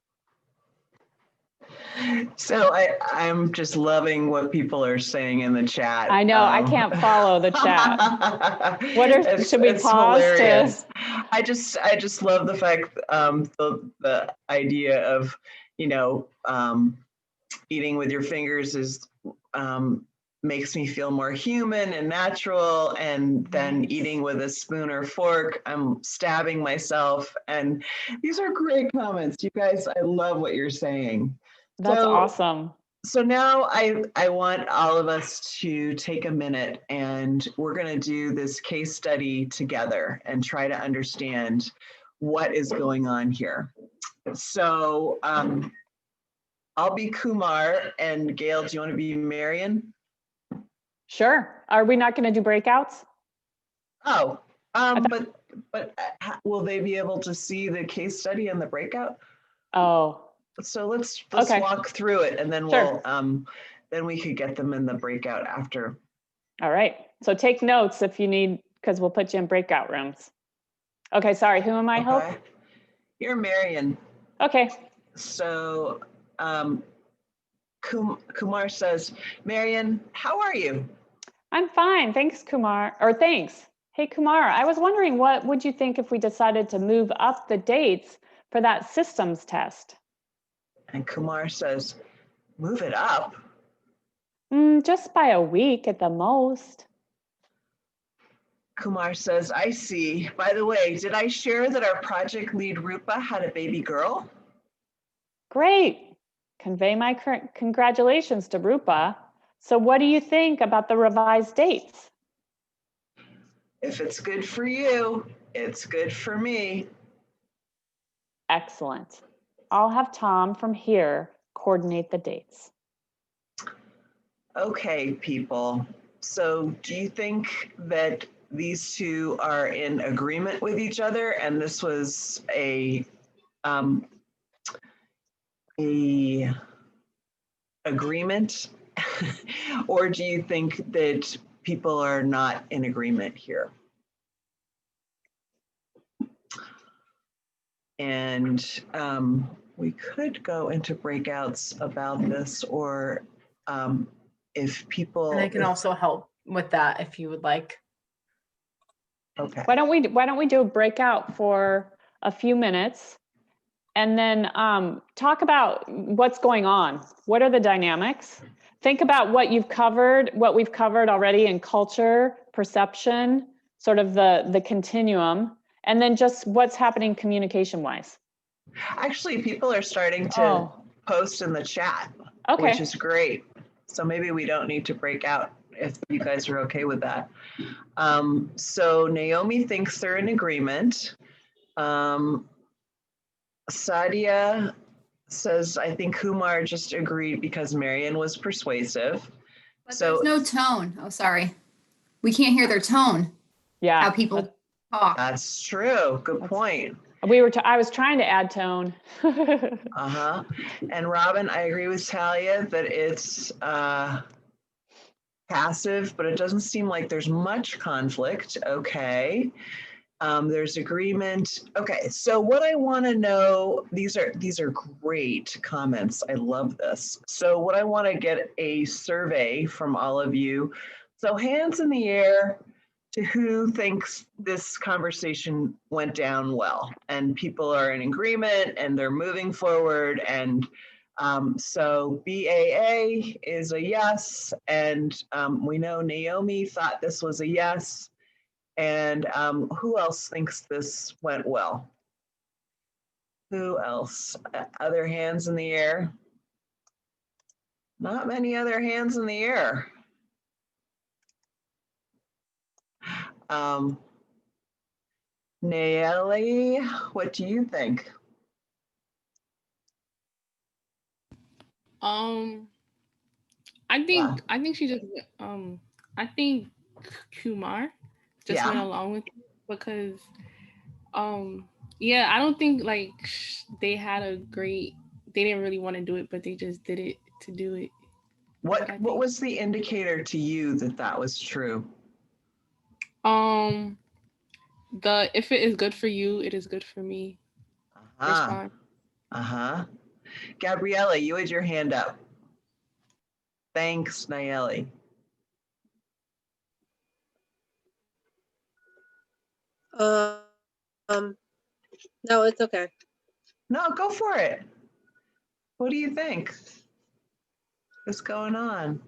So I'm just loving what people are saying in the chat. I know, I can't follow the chat. Should we pause? Hilarious. I just love the fact, the idea of, eating with your fingers makes me feel more human and natural. And then eating with a spoon or fork, I'm stabbing myself. And these are great comments. You guys, I love what you're saying. That's awesome. So now I want all of us to take a minute and we're going to do this case study together and try to understand what is going on here. So I'll be Kumar and Gail, do you want to be Marion? Sure. Are we not going to do breakouts? Oh, but will they be able to see the case study and the breakout? Oh. So let's okay. walk through it and then sure. Then we could get them in the breakout after. All right. So take notes if you need, because we'll put you in breakout rooms. Okay, sorry, who am I, Hope? You're Marion. Okay. So Kumar says, Marion, how are you? I'm fine, thanks, Kumar, or thanks. Hey, Kumar, I was wondering, what would you think if we decided to move up the dates for that systems test? And Kumar says, move it up? Just by a week at the most. Kumar says, I see. By the way, did I share that our project lead Rupa had a baby girl? Great. Convey my congratulations to Rupa. So what do you think about the revised dates? If it's good for you, it's good for me. Excellent. I'll have Tom from here coordinate the dates. Okay, people. So do you think that these two are in agreement with each other and this was a a agreement? Or do you think that people are not in agreement here? And we could go into breakouts about this, or if people. And I can also help with that if you would like. Okay. Why don't we do a breakout for a few minutes and then talk about what's going on? What are the dynamics? Think about what we've covered already in culture, perception, sort of the continuum, and then just what's happening communication-wise. Actually, people are starting to post in the chat, which is great. So maybe we don't need to break out if you guys are okay with that. So Naomi thinks they're in agreement. Sadia says, I think Kumar just agreed because Marian was persuasive. But so there's no tone. Oh, sorry. We can't hear their tone. Yeah. How people talk. That's true. Good point. I was trying to add tone. And Robin, I agree with Talia that it's passive, but it doesn't seem like there's much conflict. Okay. There's agreement. Okay, so what I want to know, these are great comments. I love this. So what I want to get a survey from all of you. So hands in the air to who thinks this conversation went down well, and people are in agreement and they're moving forward. And so BAA is a yes, and we know Naomi thought this was a yes. And who else thinks this went well? Who else? Other hands in the air? Not many other hands in the air. Nayeli, what do you think? I think she just I think Kumar just went along with it because I don't think like they didn't really want to do it, but they just did it to do it. What was the indicator to you that that was true? If it is good for you, it is good for me. Gabriella, you had your hand up. Thanks, Nayeli. No, it's okay. No, go for it. What do you think? What's going on?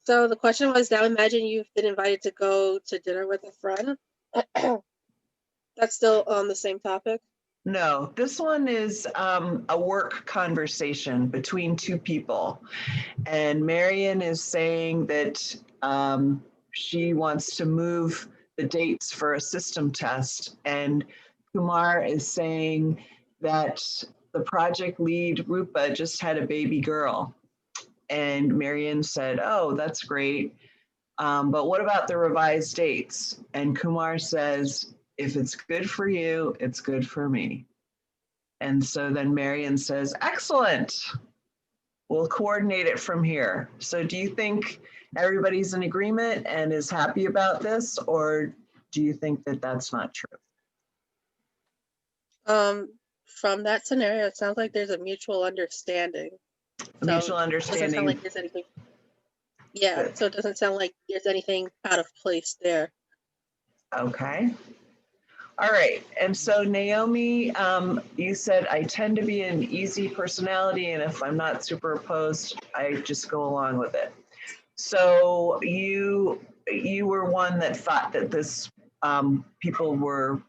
So the question was, now imagine you've been invited to go to dinner with a friend. That's still on the same topic? No, this one is a work conversation between two people. And Marian is saying that she wants to move the dates for a system test. And Kumar is saying that the project lead, Rupa, just had a baby girl. And Marian said, oh, that's great. But what about the revised dates? And Kumar says, if it's good for you, it's good for me. And so then Marian says, excellent. We'll coordinate it from here. So do you think everybody's in agreement and is happy about this? Or do you think that that's not true? From that scenario, it sounds like there's a mutual understanding. Mutual understanding. It doesn't sound like there's anything. Yeah, so it doesn't sound like there's anything out of place there. Okay. All right. And so Naomi, you said I tend to be an easy personality, and if I'm not super opposed, I just go along with it. So you were one that thought that this people were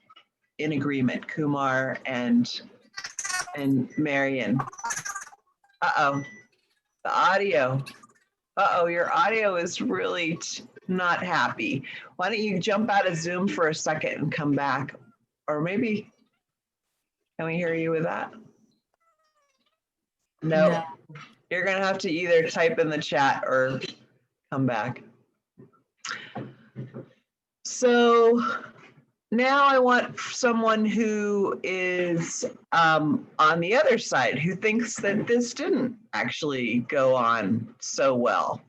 in agreement, Kumar and Marian. Uh-oh, the audio. Uh-oh, your audio is really not happy. Why don't you jump out of Zoom for a second and come back? Or maybe, can we hear you with that? No. You're gonna have to either type in the chat or come back. So Now I want someone who is on the other side, who thinks that this didn't actually go on so well.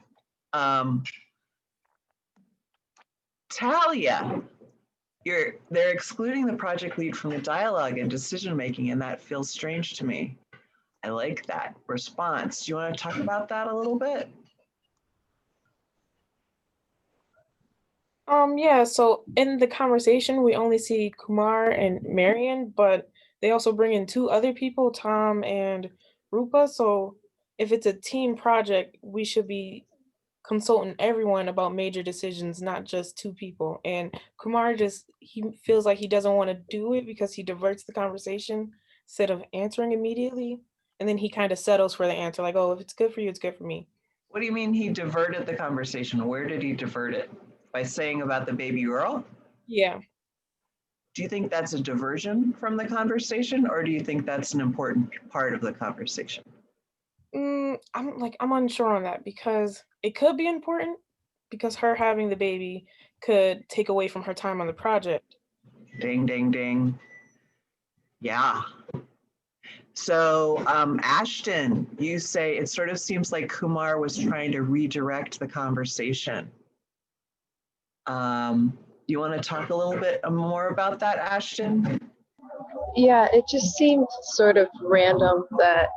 Talia, they're excluding the project lead from the dialogue and decision making, and that feels strange to me. I like that response. Do you want to talk about that a little bit? Yeah, so in the conversation, we only see Kumar and Marion, but they also bring in two other people, Tom and Rupa. So if it's a team project, we should be consulting everyone about major decisions, not just two people. And Kumar he feels like he doesn't want to do it because he diverts the conversation instead of answering immediately. And then he kind of settles for the answer, like, oh, if it's good for you, it's good for me. What do you mean he diverted the conversation? Where did he divert it? By saying about the baby girl? Yeah. Do you think that's a diversion from the conversation, or do you think that's an important part of the conversation? I'm unsure on that because it could be important because her having the baby could take away from her time on the project. Ding, ding, ding. Yeah. So Ashton, you say it sort of seems like Kumar was trying to redirect the conversation. You want to talk a little bit more about that, Ashton? Yeah, it just seemed sort of random that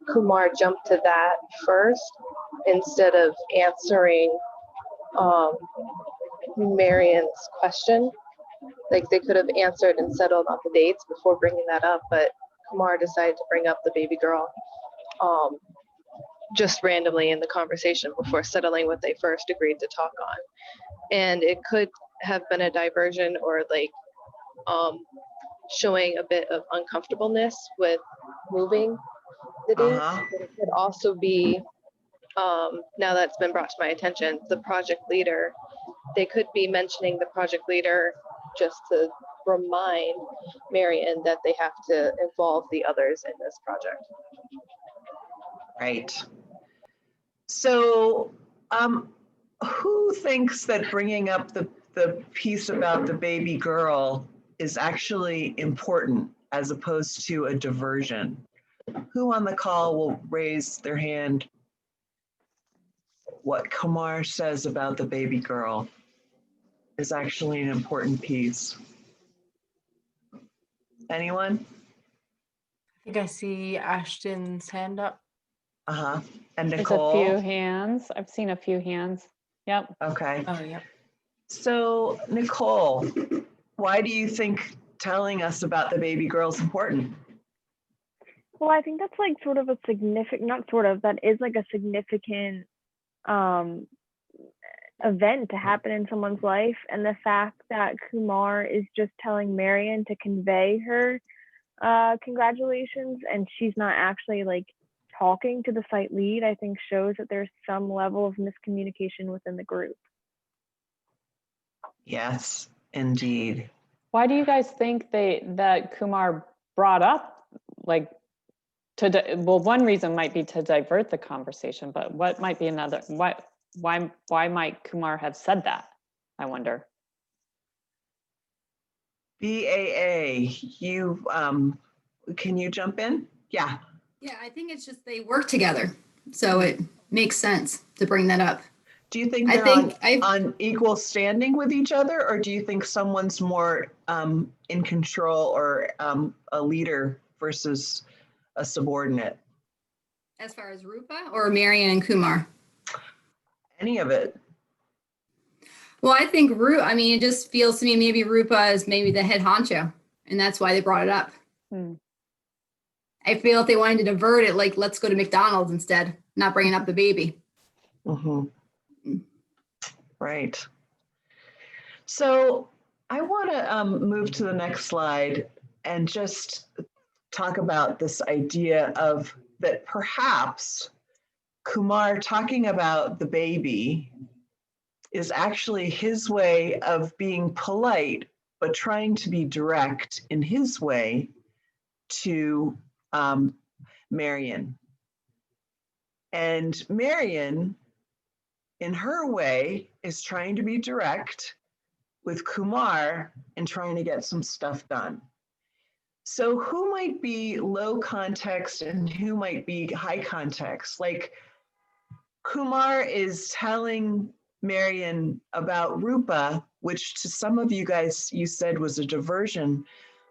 Kumar jumped to that first instead of answering Marion's question. Like they could have answered and settled on the dates before bringing that up, but Kumar decided to bring up the baby girl just randomly in the conversation before settling what they first agreed to talk on. And it could have been a diversion or like showing a bit of uncomfortableness with moving the dates. But it could also be, now that's been brought to my attention, the project leader. They could be mentioning the project leader just to remind Marion that they have to involve the others in this project. Right. So who thinks that bringing up the piece about the baby girl is actually important as opposed to a diversion? Who on the call will raise their hand? What Kumar says about the baby girl is actually an important piece. Anyone? I think I see Ashton's hand up. And There's Nicole? a few hands. I've seen a few hands. Yep. Okay. Oh, yep. So Nicole, why do you think telling us about the baby girl is important? Well, I think that's like sort of a significant, not sort of, that is like a significant event to happen in someone's life. And the fact that Kumar is just telling Marion to convey her congratulations and she's not actually like talking to the site lead, I think shows that there's some level of miscommunication within the group. Yes, indeed. Why do you guys think that Kumar brought up, like, well, one reason might be to divert the conversation, but what might be another? Why might Kumar have said that? I wonder. BAA, you can you jump in? Yeah. Yeah, I think it's just they work together, so it makes sense to bring that up. Do you think they're on equal standing with each other, or do you think someone's more in control or a leader versus a subordinate? As far as Rupa or Marion and Kumar? Any of it. Well, I think it just feels to me maybe Rupa is maybe the head honcho, and that's why they brought it up. I feel if they wanted to divert it, like, let's go to McDonald's instead, not bringing up the baby. Right. So I want to move to the next slide and just talk about this idea of that perhaps Kumar talking about the baby is actually his way of being polite, but trying to be direct in his way to Marion. And Marion, in her way, is trying to be direct with Kumar in trying to get some stuff done. So who might be low context and who might be high context? Like Kumar is telling Marion about Rupa, which to some of you guys, you said was a diversion,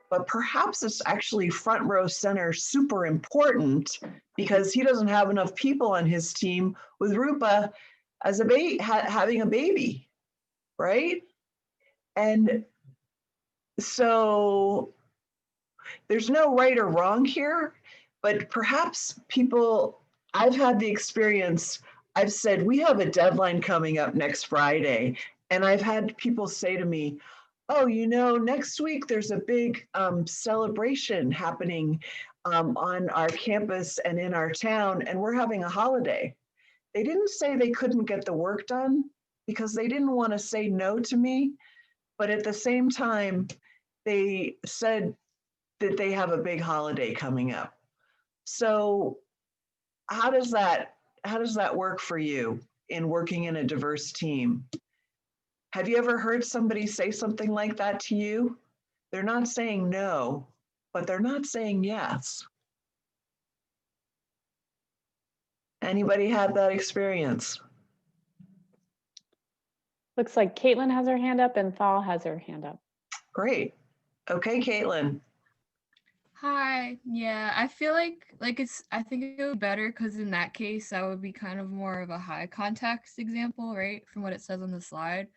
but perhaps it's actually front row center super important because he doesn't have enough people on his team with Rupa as a having a baby, right? And so there's no right or wrong here, but perhaps people, I've had the experience, I've said, we have a deadline coming up next Friday. And I've had people say to me, oh, you know, next week there's a big celebration happening on our campus and in our town, and we're having a holiday. They didn't say they couldn't get the work done because they didn't want to say no to me. But at the same time, they said that they have a big holiday coming up. So how does that work for you in working in a diverse team? Have you ever heard somebody say something like that to you? They're not saying no, but they're not saying yes. Anybody had that experience? Looks like Caitlin has her hand up and Thal has her hand up. Great. Okay, Caitlin. Hi. Yeah, I feel like I think it would be better because in that case, that would be kind of more of a high context example, right? From what it says on the slide.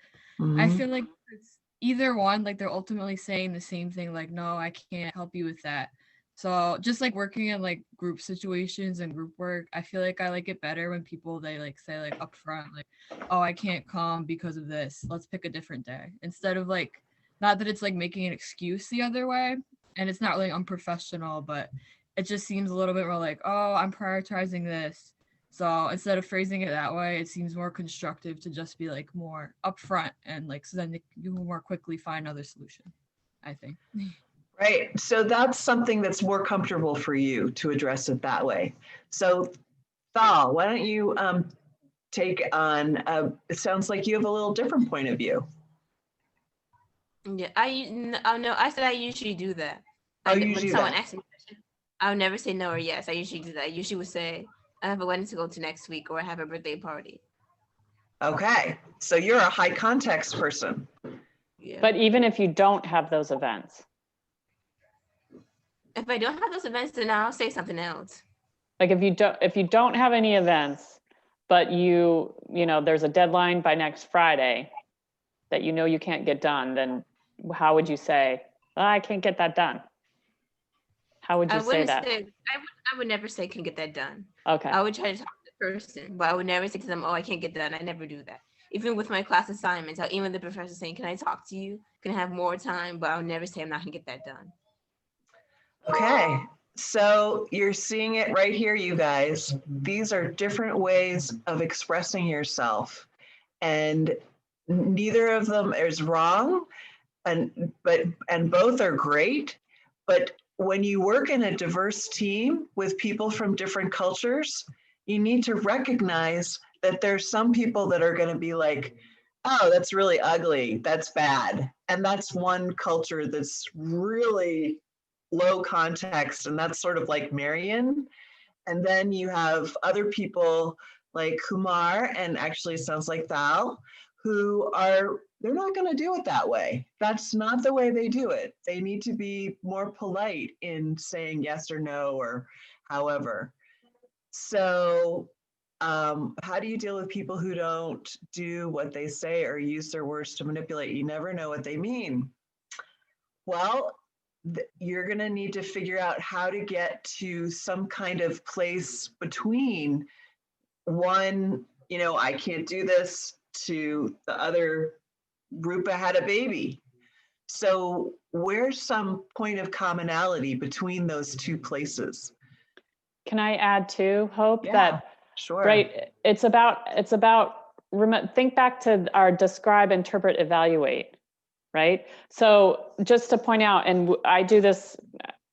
I feel like it's either one, like they're ultimately saying the same thing, like, no, I can't help you with that. So just like working in like group situations and group work, I feel like I like it better when people, they like say like upfront, like, oh, I can't come because of this. Let's pick a different day. Instead of like, not that it's like making an excuse the other way, and it's not really unprofessional, but it just seems a little bit more like, oh, I'm prioritizing this. So instead of phrasing it that way, it seems more constructive to just be like more upfront and like, so then you will more quickly find another solution, I think. Right. So that's something that's more comfortable for you to address it that way. So Thal, why don't you take on, it sounds like you have a little different point of view. Yeah, I said I usually do that. When someone asks me a question, I'll never say no or yes. I usually do that. I usually would say, I have a wedding to go to next week, or I have a birthday party. Okay, so you're a high context person. Yeah. But even if you don't have those events. If I don't have those events, then I'll say something else. Like if you don't have any events, but you know, there's a deadline by next Friday that you know you can't get done, then how would you say, oh, I can't get that done? How would you say that? I would never say can get that done. Okay. I would try to talk to the person, but I would never say to them, oh, I can't get that done. I never do that. Even with my class assignments, I'll email the professor saying, can I talk to you? Can I have more time? But I'll never say I'm not gonna get that done. Okay, so you're seeing it right here, you guys. These are different ways of expressing yourself, and neither of them is wrong, and both are great. But when you work in a diverse team with people from different cultures, you need to recognize that there's some people that are going to be like, oh, that's really ugly, that's bad. And that's one culture that's really low context, and that's sort of like Marion. And then you have other people like Kumar, and actually sounds like Thal, who are, they're not going to do it that way. That's not the way they do it. They need to be more polite in saying yes or no or however. So how do you deal with people who don't do what they say or use their words to manipulate? You never know what they mean. Well, you're going to need to figure out how to get to some kind of place between one, you know, I can't do this, to the other, Rupa had a baby. So where's some point of commonality between those two places? Can I add too, Hope? Yeah, that sure. Right. It's about think back to our describe, interpret, evaluate, right? So just to point out, and I do this,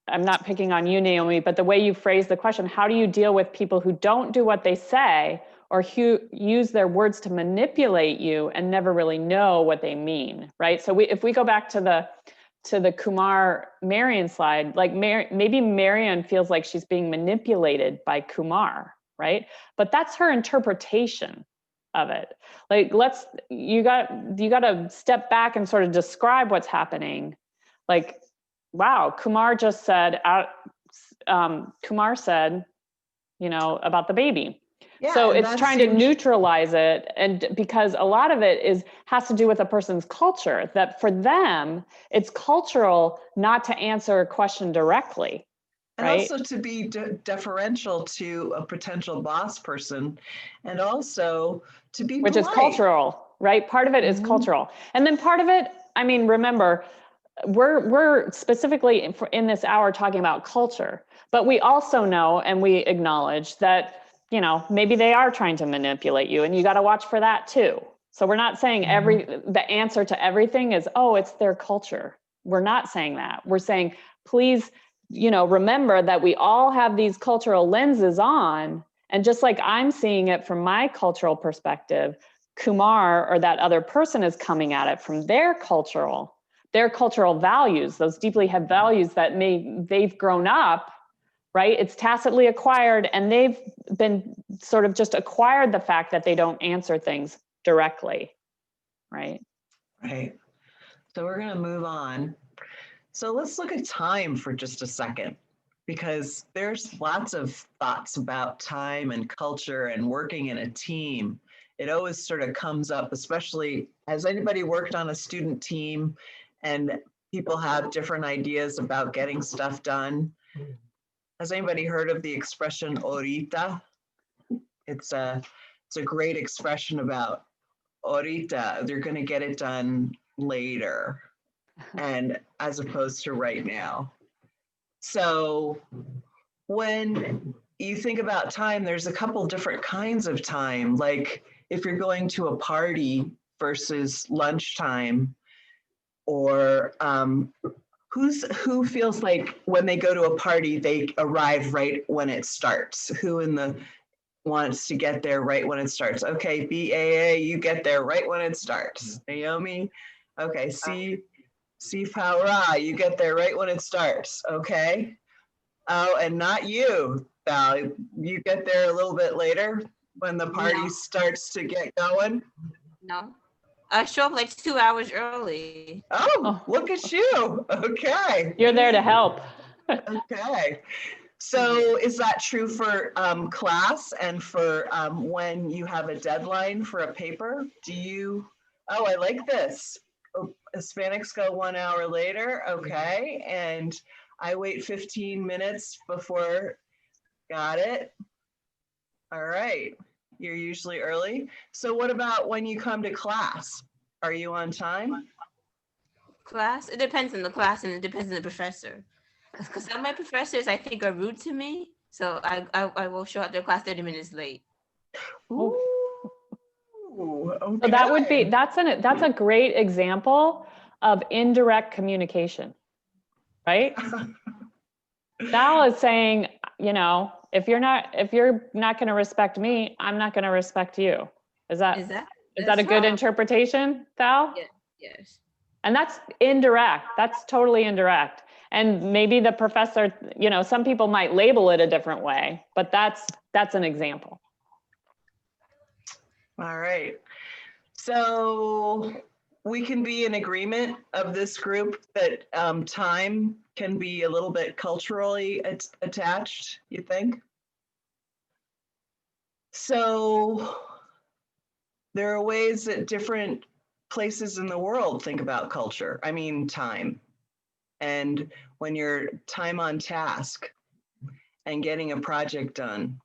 I'm not picking on you, Naomi, but the way you phrase the question, how do you deal with people who don't do what they say or use their words to manipulate you and never really know what they mean, right? So if we go back to the Kumar Marian slide, like maybe Marian feels like she's being manipulated by Kumar, right? But that's her interpretation of it. Like, you got to step back and sort of describe what's happening. Like, wow, Kumar just said, Kumar said, about the baby. Yeah, so it's trying to neutralize it. And because a lot of it has to do with a person's culture, that for them, it's cultural not to answer a question directly. And right? also to be deferential to a potential boss person, and also to be Which polite. is cultural, right? Part of it is cultural. And then part of it, I mean, remember, we're specifically in this hour talking about culture, but we also know and we acknowledge that, maybe they are trying to manipulate you, and you got to watch for that too. So we're not saying the answer to everything is, oh, it's their culture. We're not saying that. We're saying, please, remember that we all have these cultural lenses on, and just like I'm seeing it from my cultural perspective, Kumar or that other person is coming at it from their cultural values, those deeply held values that they've grown up, right? It's tacitly acquired, and they've been sort of just acquired the fact that they don't answer things directly, right? Right. So we're going to move on. So let's look at time for just a second, because there's lots of thoughts about time and culture and working in a team. It always sort of comes up, especially has anybody worked on a student team and people have different ideas about getting stuff done? Has anybody heard of the expression ahorita? It's a great expression about ahorita. They're going to get it done later, and as opposed to right now. So when you think about time, there's a couple different kinds of time. Like if you're going to a party versus lunchtime, or who feels like when they go to a party, they arrive right when it starts? Who wants to get there right when it starts? Okay, BAA, you get there right when it starts. Naomi? Okay, C Faura, you get there right when it starts. Okay. Oh, and not you, Val. You get there a little bit later when the party starts to get going? No. I show up like 2 hours early. Oh, look at you. Okay. You're there to help. Okay. So is that true for class and for when you have a deadline for a paper? Oh, I like this. Hispanics go 1 hour later. Okay. And I wait 15 minutes before. Got it. All right. You're usually early. So what about when you come to class? Are you on time? Class? It depends on the class, and it depends on the professor. Because some of my professors, I think, are rude to me. So I will show up to class 30 minutes late. Ooh, okay. So that's a great example of indirect communication, right? Val is saying, if you're not going to respect me, I'm not going to respect you. Is that a good interpretation, Val? Yeah. Yes. And that's indirect. That's totally indirect. And maybe the professor, some people might label it a different way, but that's an example. All right. So we can be in agreement of this group that time can be a little bit culturally attached, you think? So there are ways that different places in the world think about culture. I mean, time. And when you're time on task and getting a project done,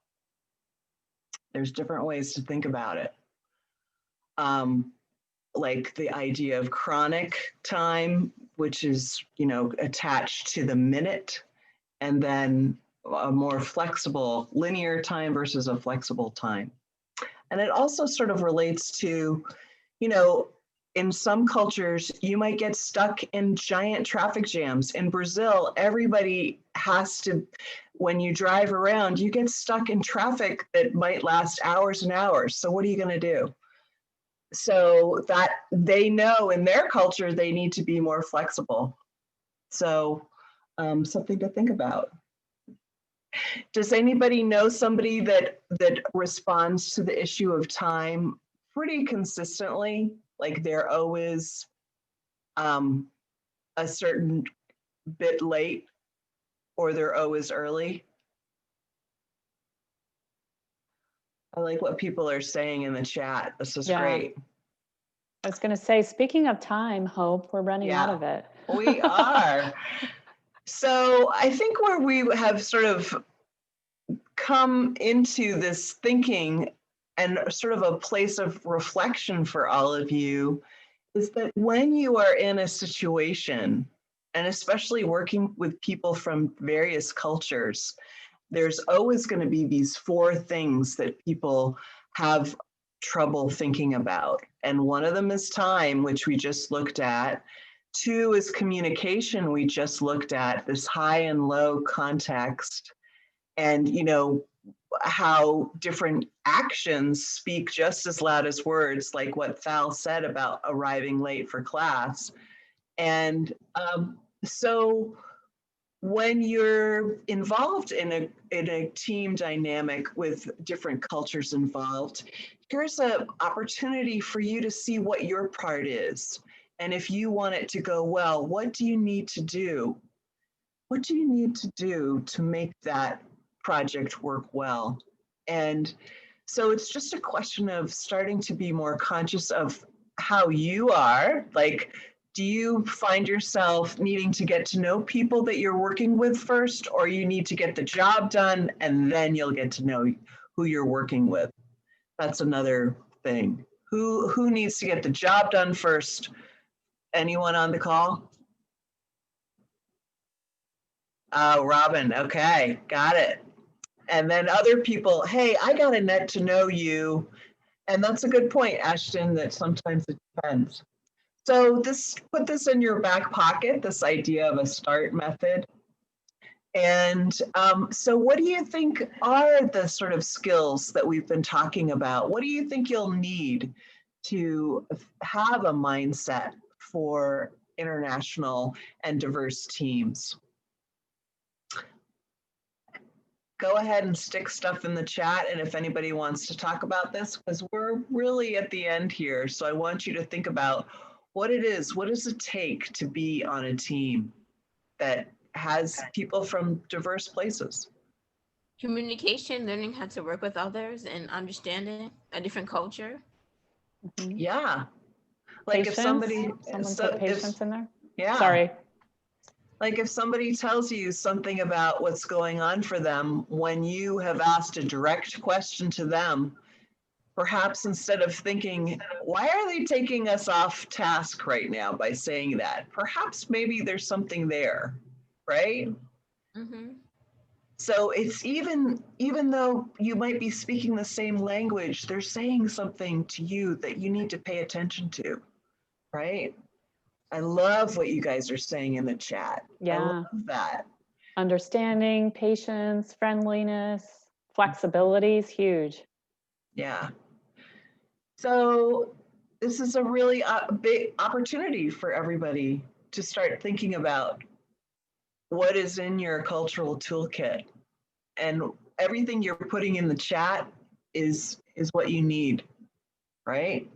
there's different ways to think about it. Like the idea of chronic time, which is, attached to the minute, and then a more flexible linear time versus a flexible time. And it also sort of relates to, in some cultures, you might get stuck in giant traffic jams. In Brazil, everybody has to, when you drive around, you get stuck in traffic that might last hours and hours. So what are you going to do? So that they know in their culture, they need to be more flexible. So something to think about. Does anybody know somebody that responds to the issue of time pretty consistently? Like they're always a certain bit late, or they're always early? I like what people are saying in the chat. This is great. I was going to say, speaking of time, Hope, we're running out of it. We are. So I think where we have sort of come into this thinking and sort of a place of reflection for all of you is that when you are in a situation, and especially working with people from various cultures, there's always going to be these 4 things that people have trouble thinking about. And one of them is time, which we just looked at. 2 is communication, we just looked at, this high and low context. And, you know, how different actions speak just as loud as words, like what Thal said about arriving late for class. And so when you're involved in a team dynamic with different cultures involved, here's an opportunity for you to see what your part is. And if you want it to go well, what do you need to do? What do you need to do to make that project work well? And so it's just a question of starting to be more conscious of how you are. Like, do you find yourself needing to get to know people that you're working with first, or you need to get the job done and then you'll get to know who you're working with? That's another thing. Who needs to get the job done first? Anyone on the call? Oh, Robin, okay, got it. And then other people, hey, I got to net to know you. And that's a good point, Ashton, that sometimes it depends. So put this in your back pocket, this idea of a START method. And so what do you think are the sort of skills that we've been talking about? What do you think you'll need to have a mindset for international and diverse teams? Go ahead and stick stuff in the chat. And if anybody wants to talk about this, because we're really at the end here. So I want you to think about what it is. What does it take to be on a team that has people from diverse places? Communication, learning how to work with others and understanding a different culture. Yeah. Like Patience. if somebody, Someone put patience in there. Yeah. Sorry. Like if somebody tells you something about what's going on for them, when you have asked a direct question to them, perhaps instead of thinking, why are they taking us off task right now by saying that? Perhaps maybe there's something there, right? Mm-hmm. So it's even though you might be speaking the same language, they're saying something to you that you need to pay attention to, right? I love what you guys are saying in the chat. Yeah. I love that. Understanding, patience, friendliness, flexibility is huge. Yeah. So this is a really big opportunity for everybody to start thinking about what is in your cultural toolkit, and everything you're putting in the chat is what you need, right?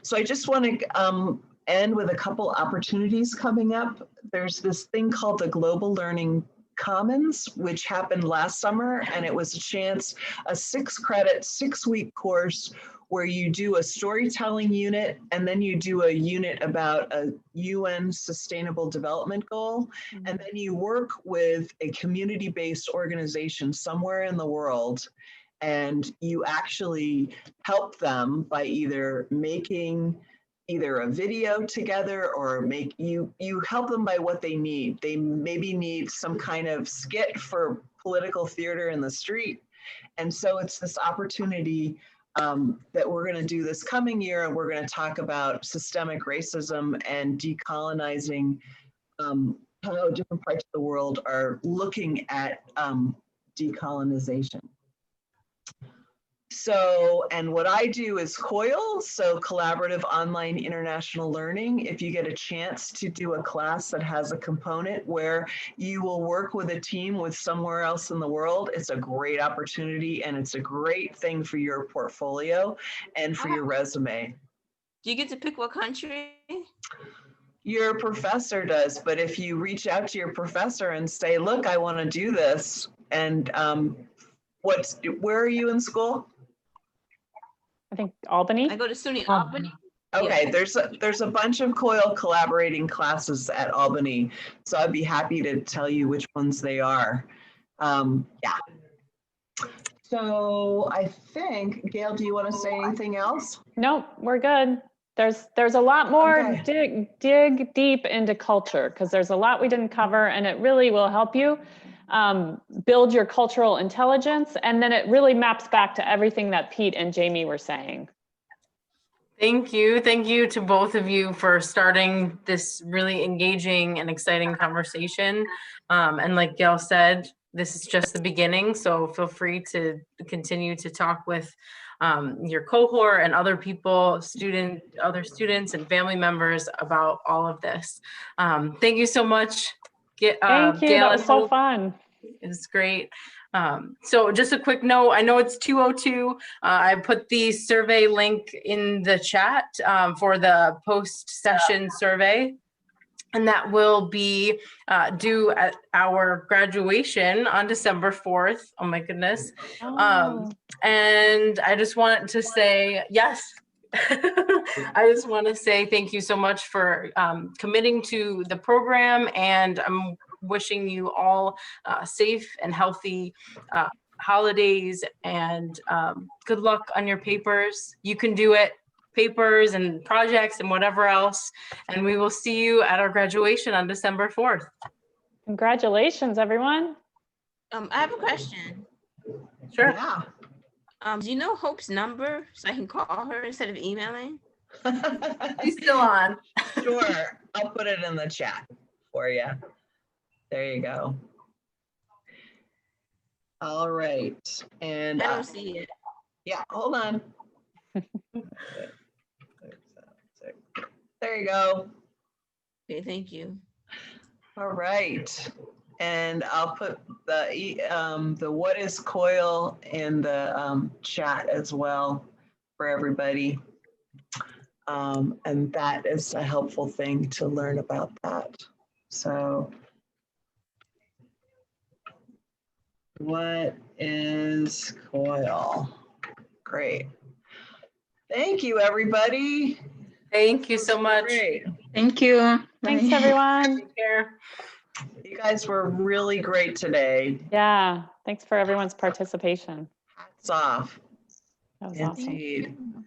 So I just want to end with a couple opportunities coming up. There's this thing called the Global Learning Commons, which happened last summer, and it was a 6-credit, 6-week course where you do a storytelling unit, and then you do a unit about a UN Sustainable Development Goal, and then you work with a community-based organization somewhere in the world, and you actually help them by either making a video together, or you help them by what they need. They maybe need some kind of skit for political theater in the street. And so it's this opportunity that we're going to do this coming year, and we're going to talk about systemic racism and decolonizing, how different parts of the world are looking at decolonization. So, and what I do is COIL, so Collaborative Online International Learning. If you get a chance to do a class that has a component where you will work with a team with somewhere else in the world, it's a great opportunity, and it's a great thing for your portfolio and for your resume. Do you get to pick what country? Your professor does, but if you reach out to your professor and say, look, I want to do this, and where are you in school? I think Albany. I go to SUNY Albany. Okay, Yeah. there's a bunch of COIL collaborating classes at Albany, so I'd be happy to tell you which ones they are. Yeah. So I think, Gail, do you want to say anything else? Nope, we're good. There's a lot more. Okay. Dig deep into culture, because there's a lot we didn't cover, and it really will help you build your cultural intelligence. And then it really maps back to everything that Pete and Jamie were saying. Thank you. Thank you to both of you for starting this really engaging and exciting conversation. And like Gail said, this is just the beginning. So feel free to continue to talk with your cohort and other people, other students and family members about all of this. Thank you so much. Thank you. Gail, that was so fun. It was great. So just a quick note, I know it's 2:02. I put the survey link in the chat for the post-session survey. And that will be due at our graduation on December 4th. Oh my goodness. And I just wanted to say, yes. I just want to say thank you so much for committing to the program, and I'm wishing you all safe and healthy holidays, and good luck on your papers. You can do it, papers and projects and whatever else, and we will see you at our graduation on December 4th. Congratulations, everyone. I have a question. Sure. Yeah. Do you know Hope's number so I can call her instead of emailing? She's still on. Sure, I'll put it in the chat for you. There you go. All right, and I don't see it. Yeah, hold on. There you go. Okay, thank you. All right, and I'll put the what is COIL in the chat as well for everybody. And that is a helpful thing to learn about that. So, what is COIL? Great. Thank you, everybody. Thank you so much. Great. Thank you. Thanks, Bye. everyone. Take care. You guys were really great today. Yeah, thanks for everyone's participation. Hats off. That was Indeed. awesome.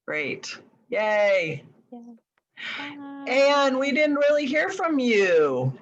Great. Yay. Yeah. And we didn't really hear from you.